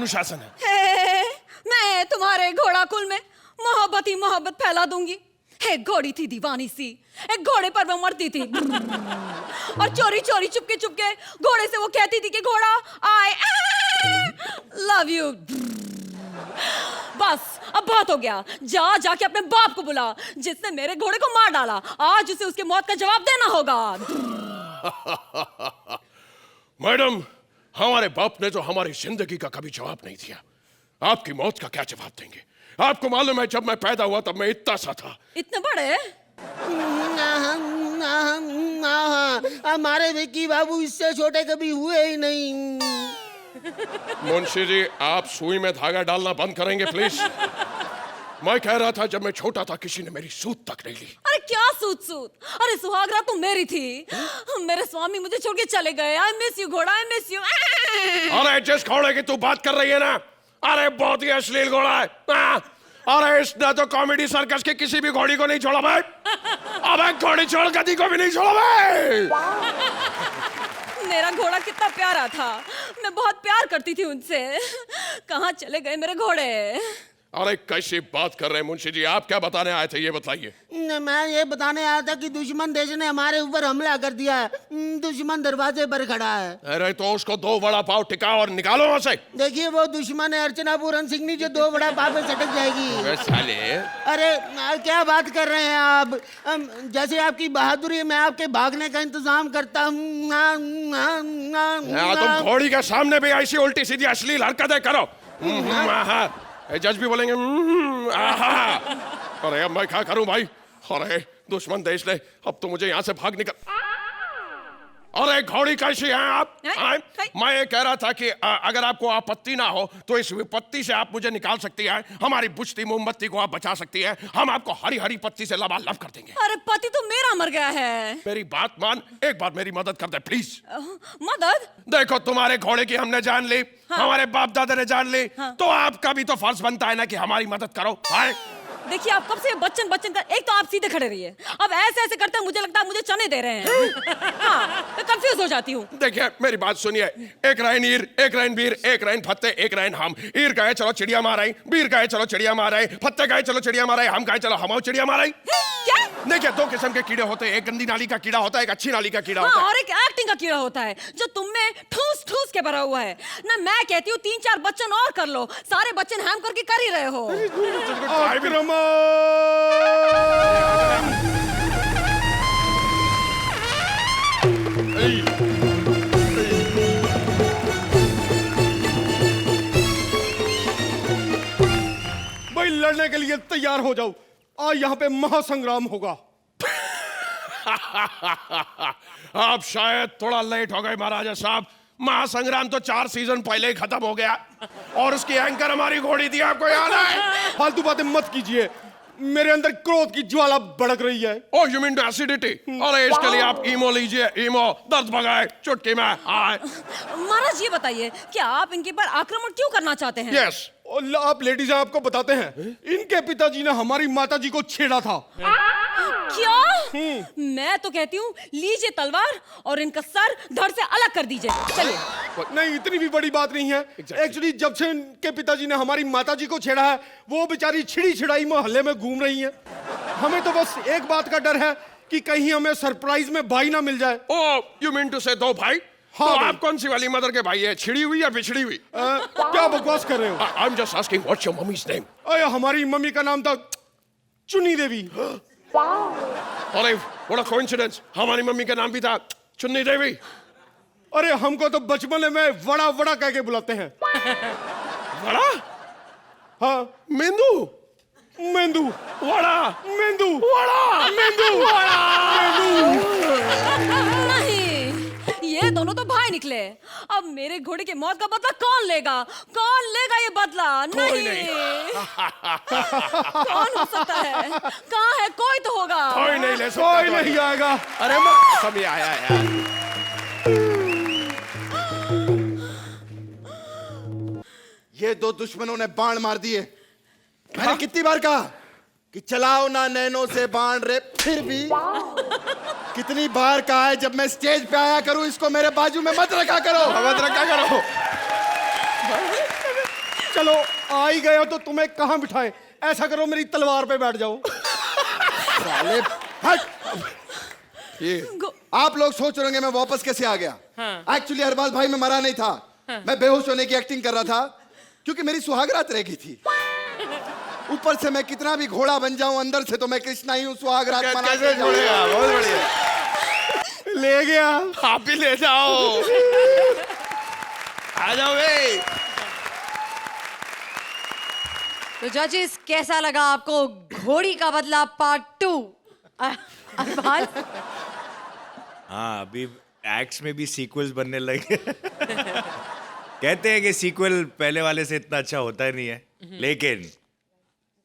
मैं तुम्हारे घोड़ा कुल में मोहब्बत ही मोहब्बत फैला दूंगी। एक घोड़ी थी दीवानी सी, एक घोड़े पर वो मरती थी, और चोरी चोरी चुपके चुपके घोड़े से वो कहती थी कि घोड़ा आई लव यू। बस अब बहुत हो गया, जाके अपने बाप को बुला जिसने मेरे घोड़े को मार डाला। आज उसे उसकी मौत का जवाब देना होगा। मैडम, हमारे बाप ने तो हमारी जिंदगी का कभी जवाब नहीं दिया, आपकी मौत का क्या जवाब देंगे? आपको मालूम है, जब मैं पैदा हुआ तब मैं इतना सा था। इतने बड़े? हमारे विक्की बाबू इससे छोटे कभी हुए ही नहीं। मुंशी जी, आप सुई में धागा डालना बंद करेंगे प्लीज? मैं कह रहा था, जब मैं छोटा था किसी ने मेरी सूत तक नहीं ली। अरे क्या सूत? अरे सुहागरा तो मेरी थी, मेरे स्वामी मुझे छोड़ के चले गए। आई मिस यू घोड़ा, आई मिस यू। अरे जिस घोड़े की तू बात कर रही है ना, अरे बहुत ही अश्लील घोड़ा है। अरे इसने तो कॉमेडी सर्कस के किसी भी घोड़ी को नहीं छोड़ा भाई। अब घोड़ी छोड़ गधी को भी नहीं छोड़ा भाई। मेरा घोड़ा कितना प्यारा था, मैं बहुत प्यार करती थी उनसे। कहाँ चले गए मेरे घोड़े? अरे कैसी बात कर रहे हैं मुंशी जी, आप क्या बताने आए थे ये बताइए। मैं ये बताने आया था कि दुश्मन देश ने हमारे ऊपर हमला कर दिया है, दुश्मन दरवाजे पर खड़ा है। अरे तो उसको 2 वड़ा पाव टिकाओ और निकालो वहां से। देखिए, वो दुश्मन है अर्चना पूरन सिंह, जो 2 वड़ा पाव पे सटक जाएगी। साले, अरे क्या बात कर रहे हैं आप? जैसे आपकी बहादुरी है, मैं आपके भागने का इंतजाम करता हूँ। तुम घोड़ी के सामने भी ऐसी उल्टी सीधी अश्लील हरकतें करो। जज भी बोलेंगे अरे अब मैं क्या करूं भाई? अरे दुश्मन देश ने, अब तो मुझे यहाँ से भाग निकल। अरे घोड़ी कैसी हैं आप? मैं ये कह रहा था कि अगर आपको आपत्ति ना हो तो इस विपत्ति से आप मुझे निकाल सकती हैं, हमारी बुझती मोमबत्ती को आप बचा सकती हैं, हम आपको हरी हरी पत्ती से लबालब कर देंगे। अरे पति तो मेरा मर गया है। मेरी बात मान, एक बार मेरी मदद कर दे प्लीज। मदद? देखो, तुम्हारे घोड़े की हमने जान ली, हमारे बाप दादा ने जान ली, तो आपका भी तो फर्ज बनता है ना कि हमारी मदद करो। देखिए, आप कब से बच्चन कर, एक तो आप सीधे खड़े रहिए, अब ऐसे ऐसे करते हैं मुझे लगता है मुझे चने दे रहे हैं। हाँ, मैं कंफ्यूज हो जाती हूँ। देखिए मेरी बात सुनिए, एक रैन ईर, एक रैन बीर, एक रैन फत्ते, एक रैन हम। ईर कहे चलो चिड़िया मार आई, बीर कहे चलो चिड़िया मार आई, फत्ते कहे चलो चिड़िया मार आई, हम कहे चलो हमाओ चिड़िया मार आई। क्या? देखिए, दो किस्म के कीड़े होते हैं, एक गंदी नाली का कीड़ा होता है, एक अच्छी नाली का कीड़ा होता हाँ, है। और एक एक्टिंग का कीड़ा होता है जो तुम में ठूस ठूस के भरा हुआ है ना। मैं कहती हूँ 3-4 बच्चन और कर लो, सारे बच्चन हैम करके कर ही रहे हो। भाई लड़ने के लिए तैयार हो जाओ, आज यहाँ पे महासंग्राम होगा। आप शायद थोड़ा लेट हो गए महाराजा साहब। महासंग्राम तो 4 सीजन पहले ही खत्म हो गया और उसकी एंकर हमारी घोड़ी थी, आपको याद है? फालतू बातें मत कीजिए, मेरे अंदर क्रोध की ज्वाला भड़क रही है। ओ यू मीन एसिडिटी? अरे इसके लिए आप ईमो लीजिए, ईमो दर्द भगाए चुटकी में। महाराज ये बताइए कि आप इनके पर आक्रमण क्यों करना चाहते हैं? यस, आप लेडीज आपको बताते हैं, इनके पिताजी ने हमारी माताजी को छेड़ा था। क्या? मैं तो कहती हूँ लीजिए तलवार और इनका सर धड़ से अलग कर दीजिए। चलिए। नहीं, इतनी भी बड़ी बात नहीं है। एक्चुअली जब से इनके पिताजी ने हमारी माताजी को छेड़ा है, वो बेचारी छिड़ी छिड़ाई मोहल्ले में घूम रही हैं। हमें तो बस एक बात का डर है कि कहीं हमें सरप्राइज में भाई ना मिल जाए। ओ यू मीन टू से 2 भाई? हाँ, तो आप कौन सी वाली मदर के भाई है, छिड़ी हुई या बिछड़ी हुई? क्या बकवास कर रहे हो? I am just asking what's your mummies name? अरे हमारी मम्मी का नाम था चुन्नी देवी। अरे व्हाट अ कोइंसिडेंस, हमारी मम्मी का नाम भी था चुन्नी देवी। अरे हमको तो बचपन में वड़ा वड़ा कह के बुलाते हैं। वड़ा? हाँ, मेंदू मेंदू, वड़ा, मेंदू, वड़ा, मेंदू, नहीं, ये दोनों तो भाई निकले। अब मेरे घोड़े की मौत का बदला कौन लेगा? कौन लेगा ये बदला? नहीं। कौन हो सकता है? कहाँ है? कोई तो होगा। कोई नहीं ले सकता, कोई नहीं आएगा। अरे समय आया यार। ये 2 दुश्मनों ने बाण मार दिए। मैंने कितनी बार कहा कि चलाओ ना नैनों से बाण रे, फिर भी कितनी बार कहा है जब मैं स्टेज पे आया करूं इसको मेरे बाजू में मत रखा करो, मत रखा करो। चलो आ ही गए हो तो तुम्हें कहाँ बिठाएं? ऐसा करो मेरी तलवार पे बैठ जाओ। साले हट। ये आप लोग सोच रहे होंगे मैं वापस कैसे आ गया। एक्चुअली अरबाज भाई मैं मरा नहीं था। मैं बेहोश होने की एक्टिंग कर रहा था क्योंकि मेरी सुहागरात रह गई थी। ऊपर से मैं कितना भी घोड़ा बन जाऊं, अंदर से तो मैं कृष्णा ही हूं। सुहागरात मना के छोड़ेगा? बहुत बढ़िया। ले गया, आप भी ले जाओ। आ जाओ भाई। तो जजेस, कैसा लगा आपको घोड़ी का बदला पार्ट 2? अरबाज? हाँ, अभी एक्ट्स में भी सीक्वल्स बनने लगे। कहते हैं कि सीक्वल पहले वाले से इतना अच्छा होता ही नहीं है, लेकिन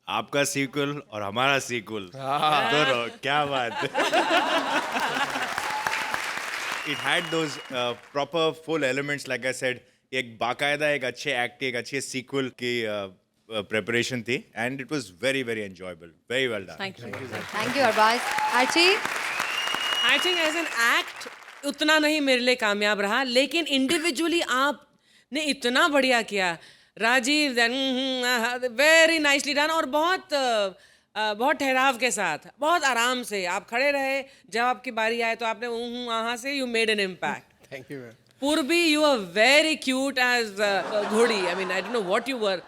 आपका सीक्वल और हमारा सीक्वल दोनों, क्या बात है। It had those proper full elements, like I said. एक बाकायदा एक अच्छे एक्ट, एक अच्छे सीक्वल की preparation थी, and it was very very enjoyable, very well done. Thank you Arbaaz. Archie? I think as an act उतना नहीं मेरे लिए कामयाब रहा, लेकिन इंडिविजुअली आपने इतना बढ़िया किया। राजीव, वेरी नाइसली डन, और बहुत ठहराव के साथ, बहुत आराम से आप खड़े रहे। जब आपकी बारी आए तो आपने वहाँ से you made an impact. Thank you. Purbi, you are very cute as Ghodi. I mean, I don't know what you were.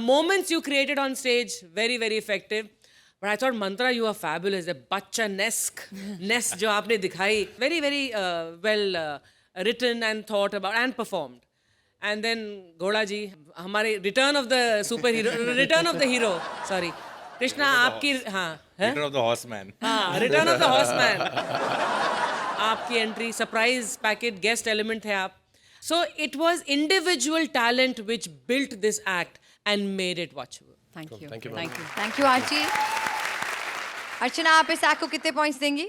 Moments you created on stage, very, very effective. But I thought, Mantra, you are fabulous. The Bachchanesque ness जो आपने दिखाई, very, very well written and thought about and performed. And then Ghoda ji, हमारे return of the superhero, return of the hero. Sorry, Krishna, आपकी हाँ, Return of the Horseman. हाँ, Return of the Horseman. आपकी entry, surprise packet, guest element है आप. So it was individual talent which built this act and made it watchable. Thank you, thank you, thank you Archie. Archana, आप इस act को कितने points देंगी?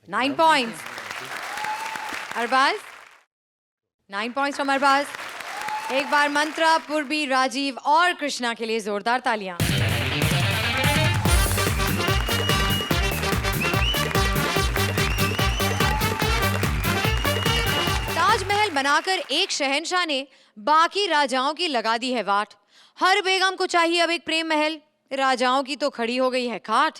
9 points. Arbaaz? 9 points from Arbaaz. एक बार मंत्रा, पूर्वी, राजीव और कृष्णा के लिए जोरदार तालियां. ताजमहल बनाकर एक शहंशाह ने बाकी राजाओं की लगा दी है वाट. हर बेगम को चाहिए अब एक प्रेम महल. राजाओं की तो खड़ी हो गई है खाट।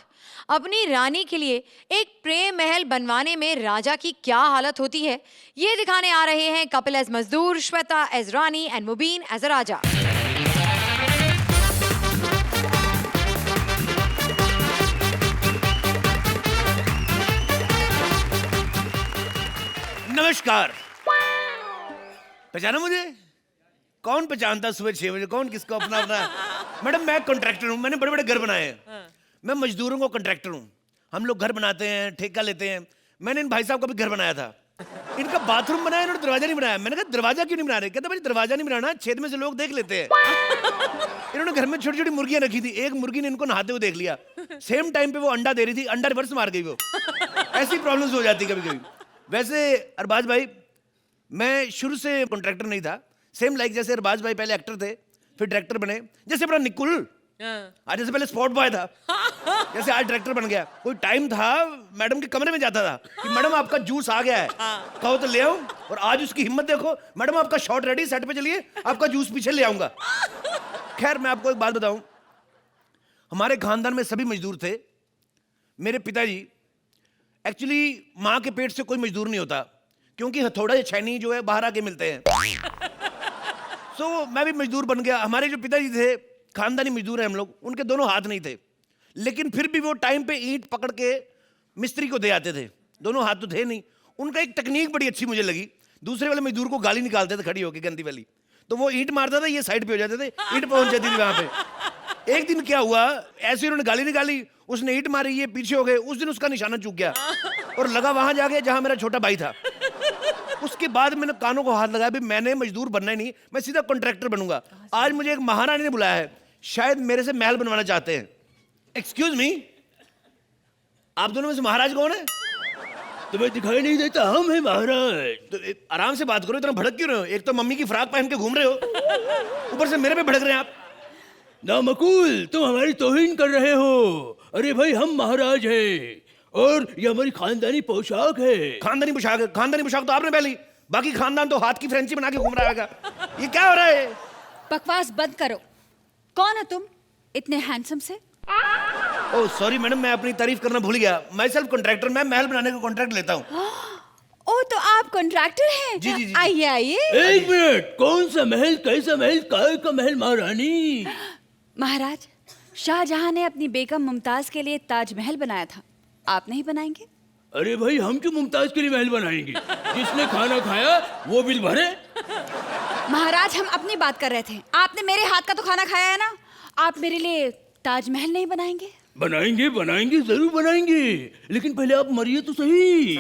अपनी रानी के लिए एक प्रेम महल बनवाने में राजा की क्या हालत होती है, ये दिखाने आ रहे हैं कपिल एज मजदूर, श्वेता एज रानी एंड मुबीन एज अ राजा। नमस्कार। पहचाना मुझे? कौन पहचानता सुबह 6 बजे? कौन किसको अपना अपना? मैडम मैं कॉन्ट्रैक्टर हूँ, मैंने बड़े बड़े घर बनाए हैं। मैं मजदूरों को कॉन्ट्रैक्टर हूँ। हम लोग घर बनाते हैं, ठेका लेते हैं। मैंने इन भाई साहब का भी घर बनाया था। इनका बाथरूम बनाया, इन्होंने दरवाजा नहीं बनाया। मैंने कहा दरवाजा क्यों नहीं बना रहे? कहते भाई दरवाजा नहीं बनाना, छेद में से लोग देख लेते हैं। इन्होंने घर में छोटी छोटी मुर्गियां रखी थी। एक मुर्गी ने इनको नहाते हुए देख लिया। सेम टाइम पे वो अंडा दे रही थी, अंडा रिवर्स मार गई वो। ऐसी प्रॉब्लम्स हो जाती कभी कभी। वैसे अरबाज भाई, मैं शुरू से कॉन्ट्रैक्टर नहीं था। सेम लाइक जैसे अरबाज भाई पहले एक्टर थे, फिर डायरेक्टर बने। जैसे अपना निकुल आज जैसे पहले स्पॉट बॉय था, जैसे आज डायरेक्टर बन गया। कोई टाइम था मैडम के कमरे में जाता था कि मैडम आपका जूस आ गया है, कहो तो ले आऊं। और आज उसकी हिम्मत देखो, मैडम आपका शॉट रेडी, सेट पे चलिए, आपका जूस पीछे ले आऊंगा। खैर मैं आपको एक बात बताऊं, हमारे खानदान में सभी मजदूर थे। मेरे पिताजी एक्चुअली माँ के पेट से कोई मजदूर नहीं होता, क्योंकि हथौड़ा या छैनी जो है बाहर आके मिलते हैं। सो मैं भी मजदूर बन गया। हमारे जो पिताजी थे खानदानी मजदूर हैं हम लोग, उनके दोनों हाथ नहीं थे, लेकिन फिर भी वो टाइम पे ईंट पकड़ के मिस्त्री को दे आते थे। दोनों हाथ तो थे नहीं। उनका एक टेक्निक बड़ी अच्छी मुझे लगी। दूसरे वाले मजदूर को गाली निकालते थे खड़ी होकर गंदी वाली, तो वो ईंट मारता था, ये साइड पे हो जाते थे, ईंट पहुंच जाती थी वहां पे। एक दिन क्या हुआ, ऐसे उन्होंने गाली निकाली, उसने ईंट मारी, ये पीछे हो गए। उस दिन उसका निशाना चूक गया और लगा वहां जाके जहां मेरा छोटा भाई था। उसके बाद मैंने कानों को हाथ लगाया, भी मैंने मजदूर बनना ही नहीं, मैं सीधा कॉन्ट्रैक्टर बनूंगा। आज मुझे एक महारानी ने बुलाया है, शायद मेरे से महल बनवाना चाहते हैं। एक्सक्यूज मी, आप दोनों में से महाराज कौन है? तुम्हें दिखाई नहीं देता? हम हैं महाराज। तो आराम से बात करो, इतना भड़क क्यों रहे हो? एक तो मम्मी की फ्राक पहन के घूम रहे हो, ऊपर से मेरे पे भड़क रहे हैं आप। नामकुल, तुम हमारी तौहीन कर रहे हो। अरे भाई हम महाराज हैं और ये हमारी खानदानी पोशाक है। खानदानी पोशाक है? खानदानी पोशाक तो आपने पहली, बाकी खानदान तो हाथ की फ्रेंची बना के घूम रहा है। ये क्या हो रहा है? बकवास बंद करो। कौन है तुम इतने हैंडसम से? ओह सॉरी मैडम, मैं अपनी तारीफ करना भूल गया। मैं सेल्फ कॉन्ट्रैक्टर, मैं महल बनाने का कॉन्ट्रैक्ट लेता हूँ। ओ तो आप कॉन्ट्रैक्टर हैं? जी जी जी। आइए आइए। एक मिनट, कौन सा महल, कैसा महल, काय का महल महारानी? महाराज, शाहजहां ने अपनी बेगम मुमताज के लिए ताजमहल बनाया था, आप नहीं बनाएंगे? अरे भाई हम क्यों मुमताज के लिए महल बनाएंगे? जिसने खाना खाया वो बिल भरे। महाराज हम अपनी बात कर रहे थे, आपने मेरे हाथ का तो खाना खाया है ना, आप मेरे लिए ताजमहल नहीं बनाएंगे? बनाएंगे बनाएंगे, जरूर बनाएंगे, लेकिन पहले आप मरिए तो सही।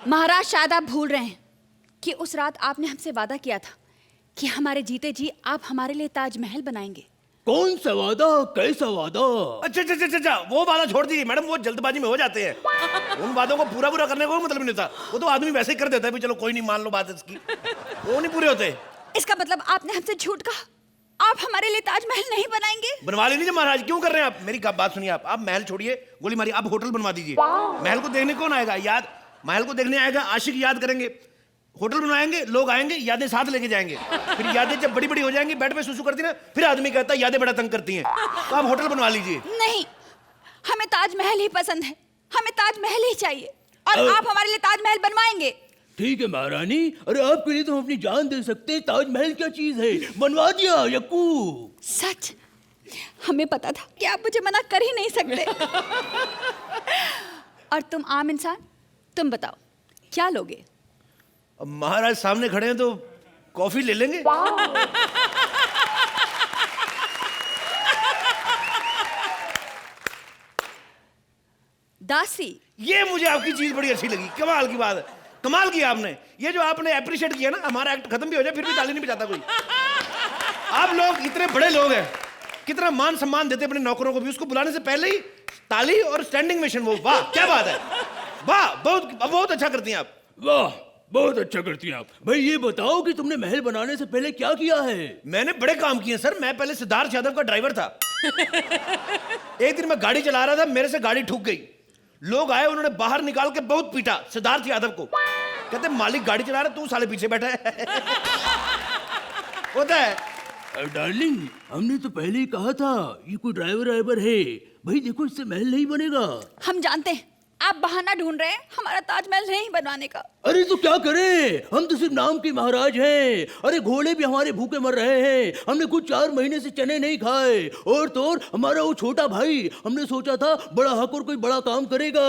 महाराज शायद आप भूल रहे हैं कि उस रात आपने हमसे वादा किया था कि हमारे जीते जी आप हमारे लिए ताजमहल बनाएंगे। कौन सा वादा, कैसा वादा? अच्छा अच्छा अच्छा अच्छा, वो वादा छोड़ दीजिए मैडम, वो जल्दबाजी में हो जाते हैं। उन वादों को पूरा करने का कोई मतलब नहीं था। वो तो आदमी वैसे ही कर देता है, चलो कोई नहीं, मान लो बात इसकी, वो नहीं पूरे होते। इसका मतलब आपने हमसे झूठ कहा, आप हमारे लिए ताजमहल नहीं बनाएंगे? बनवा लेनी महाराज, क्यों कर रहे हैं आप? मेरी बात सुनिए, आप महल छोड़िए, गोली मारिए, आप होटल बनवा दीजिए। महल को देखने कौन आएगा? याद, महल को देखने आएगा आशिक, याद करेंगे। होटल बनवाएंगे, लोग आएंगे, यादें साथ लेके जाएंगे। फिर यादें जब बड़ी बड़ी हो जाएंगी, बेड पे सुसु करती ना, फिर आदमी कहता है यादें बड़ा तंग करती हैं। तो आप होटल बनवा लीजिए। नहीं, हमें ताजमहल ही पसंद है, हमें ताजमहल ही चाहिए, और आप हमारे लिए ताजमहल बनवाएंगे? ठीक है महारानी, अरे आपके लिए तो हम अपनी जान दे सकते हैं। ताजमहल क्या चीज है, बनवा दिया यक्कू। सच, हमें पता था कि आप मुझे मना कर ही नहीं सकते। और तुम आम इंसान, तुम बताओ क्या लोगे? अब महाराज सामने खड़े हैं तो कॉफी ले लेंगे। दासी, ये मुझे आपकी चीज बड़ी अच्छी लगी, कमाल की बात है, कमाल किया आपने। ये जो आपने अप्रिशिएट किया ना, हमारा एक्ट खत्म भी हो जाए फिर भी ताली नहीं बजाता कोई। आप लोग इतने बड़े लोग हैं, कितना मान सम्मान देते अपने नौकरों को भी, उसको बुलाने से पहले ही ताली और स्टैंडिंग मेशन। वो वाह क्या बात है, वाह बहुत बहुत अच्छा करती हैं आप। वाह बहुत अच्छा करती हैं आप। भाई ये बताओ कि तुमने महल बनाने से पहले क्या किया है? मैंने बड़े काम किए सर। मैं पहले सिद्धार्थ यादव का ड्राइवर था। एक दिन मैं गाड़ी चला रहा था, मेरे से गाड़ी ठुक गई। लोग आए, उन्होंने बाहर निकाल के बहुत पीटा सिद्धार्थ यादव को। कहते मालिक गाड़ी चला रहा, तू साले पीछे बैठा है। होता है। डार्लिंग, हमने तो पहले ही कहा था ये कोई ड्राइवर है। भाई देखो, इससे महल नहीं बनेगा। हम जानते हैं आप बहाना ढूंढ रहे हैं हमारा ताजमहल नहीं बनवाने का। अरे तो क्या करें, हम तो सिर्फ नाम के महाराज हैं। अरे घोड़े भी हमारे भूखे मर रहे हैं। हमने कुछ 4 महीने से चने नहीं खाए। और तो और हमारा वो छोटा भाई, हमने सोचा था बड़ा हक और कोई बड़ा काम करेगा।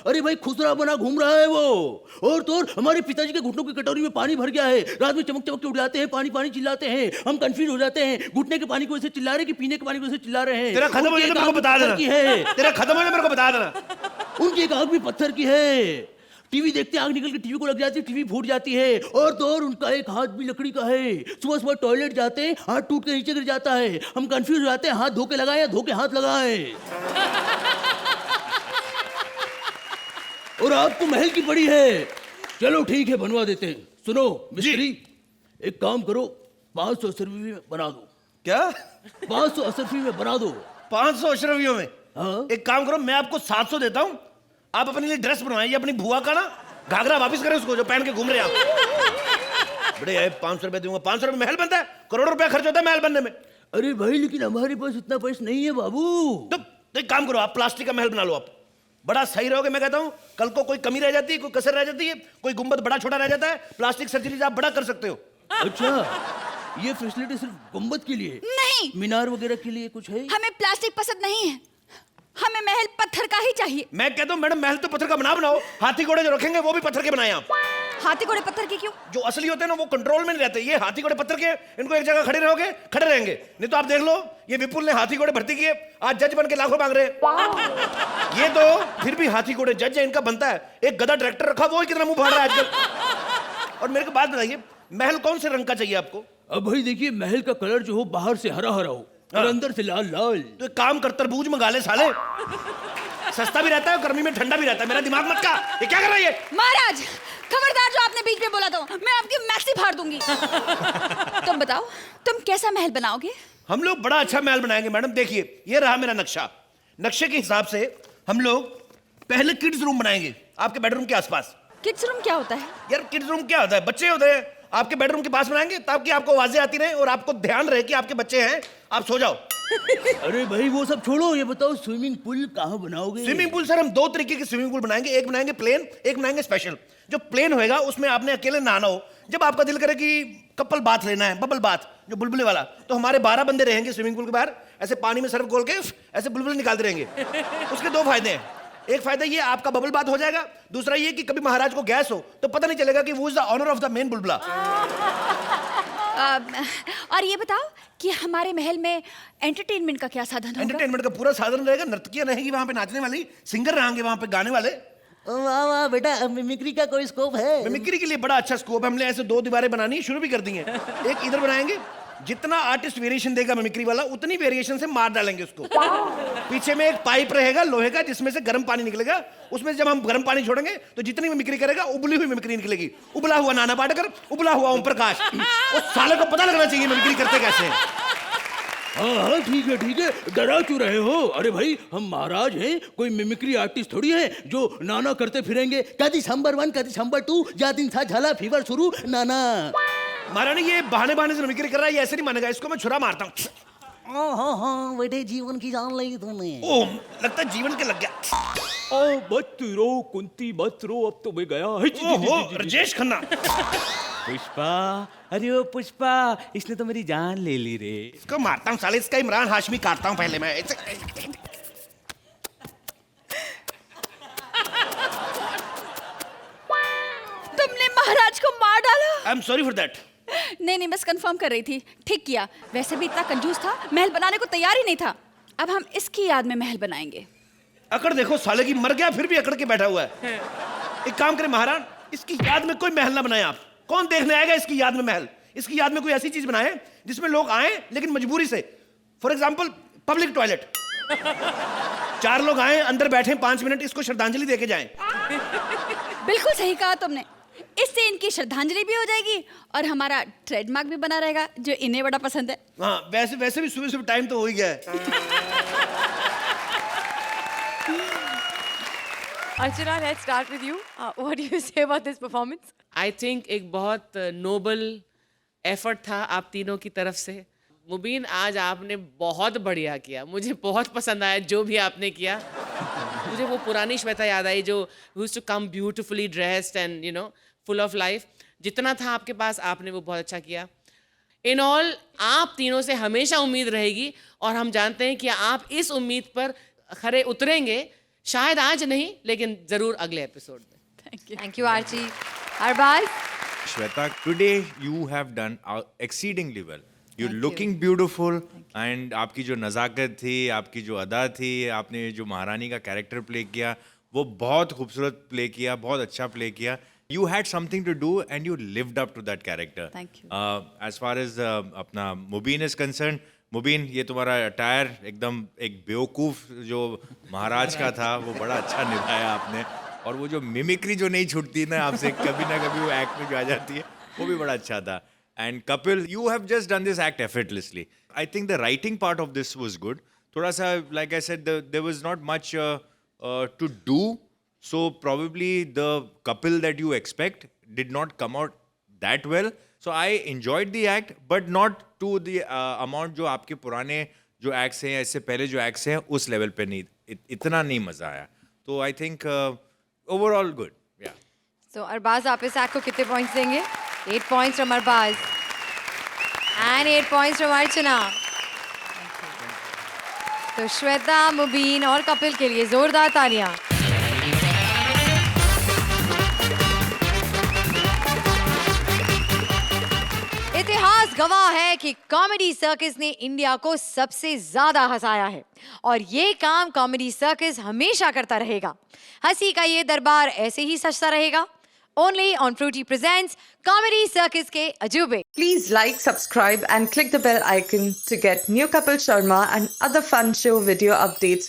अरे भाई खुसरा बना घूम रहा है वो। और तो और हमारे पिताजी के घुटनों की कटोरी में पानी भर गया है। रात में चमक चमक के उठ जाते हैं, पानी पानी चिल्लाते हैं। हम कंफ्यूज हो जाते हैं, घुटने के पानी को ऐसे चिल्ला रहे कि पीने के पानी को ऐसे चिल्ला रहे हैं। तेरा खत्म हो जाए तो मेरे को बता देना। तेरा खत्म हो जाए मेरे को बता देना। उनकी एक आंख भी पत्थर की है। टीवी देखते आंख निकल के टीवी को लग जाती है, टीवी फूट जाती है। और तो और उनका एक हाथ भी लकड़ी का है। सुबह सुबह टॉयलेट जाते हैं, हाथ टूट के नीचे गिर जाता है। हम कंफ्यूज हो जाते हैं, हाथ धो के लगाए या धो के हाथ लगाए। और आपको महल की पड़ी है। चलो ठीक है, बनवा देते हैं। सुनो मिस्त्री, एक काम करो, 500 अशरफी में बना दो। क्या? 500 अशरफी में बना दो। 500 अशरफियों में? हाँ। एक काम करो, मैं आपको 700 देता हूँ। आप अपने लिए ड्रेस बनवाइए, अपनी बुआ का ना घाघरा वापस करें उसको जो पहन के घूम रहे हैं आप। बड़े है, 500 रुपए दूंगा। 500 रुपए महल बनता है, करोड़ों रुपया खर्च होता है महल बनने में। अरे भाई लेकिन हमारे पास इतना पैसा नहीं है बाबू। तो एक काम करो, आप प्लास्टिक का महल बना लो। आप बड़ा सही रहोगे। मैं कहता हूँ कल को कोई कमी रह जाती है, कोई कसर रह जाती है, कोई गुंबद बड़ा छोटा रह जाता है, प्लास्टिक सर्जरी आप बड़ा कर सकते हो। अच्छा, ये फैसिलिटी सिर्फ गुंबद के लिए? नहीं, मीनार वगैरह के लिए कुछ है? हमें प्लास्टिक पसंद नहीं है, हमें महल पत्थर का ही चाहिए। मैं कहता हूँ मैडम, महल तो पत्थर का बनाओ। हाथी घोड़े जो रखेंगे वो भी पत्थर के बनाए आप। हाथी घोड़े पत्थर के क्यों? जो असली होते हैं ना वो कंट्रोल में नहीं रहते। ये हाथी घोड़े पत्थर के, इनको एक जगह खड़े रहोगे खड़े रहेंगे। नहीं तो आप देख लो, ये विपुल ने हाथी घोड़े भर्ती किए, आज जज बन के लाखों मांग रहे हैं। ये तो फिर भी हाथी घोड़े जज है, इनका बनता है। एक गधा डायरेक्टर रखा, वो ही कितना मुंह फाड़ रहा है आजकल। और मेरे को बात बताइए, महल कौन से रंग का चाहिए आपको? अब भाई देखिए, महल का कलर जो हो बाहर से हरा हरा हो और अंदर से लाल लाल। तो एक काम कर, तरबूज मंगा ले साले, सस्ता भी रहता है और गर्मी में ठंडा भी रहता है। मेरा दिमाग मत का, ये क्या कर रहा है ये? महाराज खबरदार, जो आपने बीच में बोला तो मैं आपकी मैक्सी फाड़ दूंगी। तुम बताओ, तुम कैसा महल बनाओगे? हम लोग बड़ा अच्छा महल बनाएंगे मैडम। देखिए, ये रहा मेरा नक्शा। नक्शे के हिसाब से हम लोग पहले किड्स रूम बनाएंगे आपके बेडरूम के आसपास। किड्स रूम क्या होता है? यार किड्स रूम क्या होता है? बच्चे होते हैं, आपके बेडरूम के पास बनाएंगे ताकि आपको आवाजें आती रहे और आपको ध्यान रहे कि आपके बच्चे हैं, आप सो जाओ। अरे भाई वो सब छोड़ो, ये बताओ स्विमिंग पूल कहाँ बनाओगे? स्विमिंग पूल सर, हम 2 तरीके के स्विमिंग पूल बनाएंगे। एक बनाएंगे प्लेन, एक बनाएंगे स्पेशल। जो प्लेन होएगा उसमें आपने अकेले नहाना हो। जब आपका दिल करे कि कपल बाथ लेना है, बबल बाथ जो बुलबुले वाला, तो हमारे 12 बंदे रहेंगे स्विमिंग पूल के बाहर, ऐसे पानी में सर्फ खोल के ऐसे बुलबुले निकालते रहेंगे। उसके 2 फायदे हैं। एक फायदा ये, आपका बबल बाथ हो जाएगा। दूसरा ये कि कभी महाराज को गैस हो तो पता नहीं चलेगा कि वो is the honour of the main बुलबुला। और ये बताओ कि हमारे महल में एंटरटेनमेंट का क्या साधन होगा? एंटरटेनमेंट का पूरा साधन रहेगा। नर्तकियां रहेंगी वहां पे नाचने वाली, सिंगर रहेंगे वहां पे गाने वाले। वाह वाह बेटा, मिमिक्री का कोई स्कोप है? मिमिक्री के लिए बड़ा अच्छा स्कोप है। हमने ऐसे 2 दीवारें बनानी शुरू भी कर दी हैं। एक इधर बनाएंगे, जितना आर्टिस्ट वेरिएशन देगा मिमिक्री वाला, उतनी वेरिएशन से मार डालेंगे उसको। पीछे में एक पाइप रहेगा लोहे का, जिसमें से गर्म पानी निकलेगा। उसमें जब हम गर्म पानी छोड़ेंगे तो जितनी मिमिक्री करेगा उबली हुई मिमिक्री निकलेगी। उबला हुआ नाना पाटेकर, उबला हुआ ओम प्रकाश। उस साले को पता लगना चाहिए मिमिक्री करते कैसे हैं। हाँ ठीक है ठीक है, डरा क्यों रहे हो? अरे भाई हम महाराज हैं, कोई मिमिक्री आर्टिस्ट थोड़ी है जो नाना करते फिरेंगे। कदी संबर 1 कदी संबर 2, जा दिन था झाला फीवर शुरू नाना। महारानी ये बहाने बहाने से मिमिक्री कर रहा है, ये ऐसे नहीं मानेगा। इसको मैं छुरा मारता हूँ। हाँ बेटे, जीवन की जान ली तुमने। ओह, लगता है जीवन के लग गया। ओ मत रो कुंती मत रो, अब तो मैं गया। ओहो, राजेश खन्ना। पुष्पा, अरे ओ पुष्पा, इसने तो मेरी जान ले ली रे। इसको मारता हूँ साले, इसका इमरान हाशमी काटता हूँ पहले मैं। तुमने महाराज को मार डाला? I am sorry for that. नहीं, बस कंफर्म कर रही थी। ठीक किया। वैसे भी इतना कंजूस था, महल बनाने को तैयार ही नहीं था। अब हम इसकी याद में महल बनाएंगे। अकड़ देखो साले की, मर गया फिर भी अकड़ के बैठा हुआ है। एक काम करें महाराज, इसकी याद में कोई महल ना बनाए आप। कौन देखने आएगा इसकी याद में महल? इसकी याद में कोई ऐसी चीज बनाए जिसमें लोग आए लेकिन मजबूरी से। For example public toilet. 4 लोग आए, अंदर बैठे 5 मिनट, इसको श्रद्धांजलि देके जाएं। बिल्कुल सही कहा तुमने। इससे इनकी श्रद्धांजलि भी हो जाएगी और हमारा ट्रेडमार्क भी बना रहेगा, जो इन्हें बड़ा पसंद है। हाँ, वैसे भी सुबह टाइम तो हो ही गया है। Archana, let's start with you. What do you say about this performance? I think एक बहुत नोबल एफर्ट था आप तीनों की तरफ से। मुबीन आज आपने बहुत बढ़िया किया, मुझे बहुत पसंद आया जो भी आपने किया। मुझे वो पुरानी श्वेता याद आई जो used to come beautifully dressed and you know full of life. जितना था आपके पास आपने वो बहुत अच्छा किया। इन ऑल आप तीनों से हमेशा उम्मीद रहेगी और हम जानते हैं कि आप इस उम्मीद पर खरे उतरेंगे, शायद आज नहीं लेकिन जरूर अगले एपिसोड में। Thank you Archie. Arbaaz, Shweta, today you have done exceedingly well. You're looking beautiful and आपकी जो नज़ाकत थी, आपकी जो अदा थी, आपने जो महारानी का कैरेक्टर प्ले किया, वो बहुत खूबसूरत प्ले किया, बहुत अच्छा प्ले किया. You had something to do and you lived up to that character. Thank you. As far as अपना मुबीन is concerned, मुबीन ये तुम्हारा अटायर एकदम एक बेवकूफ़ जो महाराज का था वो बड़ा अच्छा निभाया आपने. और वो जो मिमिक्री जो नहीं छूटती ना आपसे कभी ना कभी वो एक्ट में जो आ जाती है वो भी बड़ा अच्छा था. And Kapil, you have just done this act effortlessly. I think the writing part of this was good. थोड़ा सा like I said there was not much to do, so probably the Kapil that you expect did not come out that well. So I enjoyed the act but not to the amount जो आपके पुराने जो acts हैं, इससे पहले जो acts हैं उस लेवल पे नहीं, इतना नहीं मज़ा आया. तो I think overall good. Yeah. So Arbaaz, आप इस एक्ट को कितने पॉइंट्स देंगे? 8 points from Arbaaz and 8 points from अर्चना. तो श्वेता, मुबीन और कपिल के लिए जोरदार तालियां. इतिहास गवाह है कि कॉमेडी सर्कस ने इंडिया को सबसे ज्यादा हंसाया है और ये काम कॉमेडी सर्कस हमेशा करता रहेगा. हंसी का ये दरबार ऐसे ही सजता रहेगा. Only on Fruity presents Comedy Circus के अजूबे. Please like, subscribe and click the bell icon to get new Kapil Sharma and other fun show video updates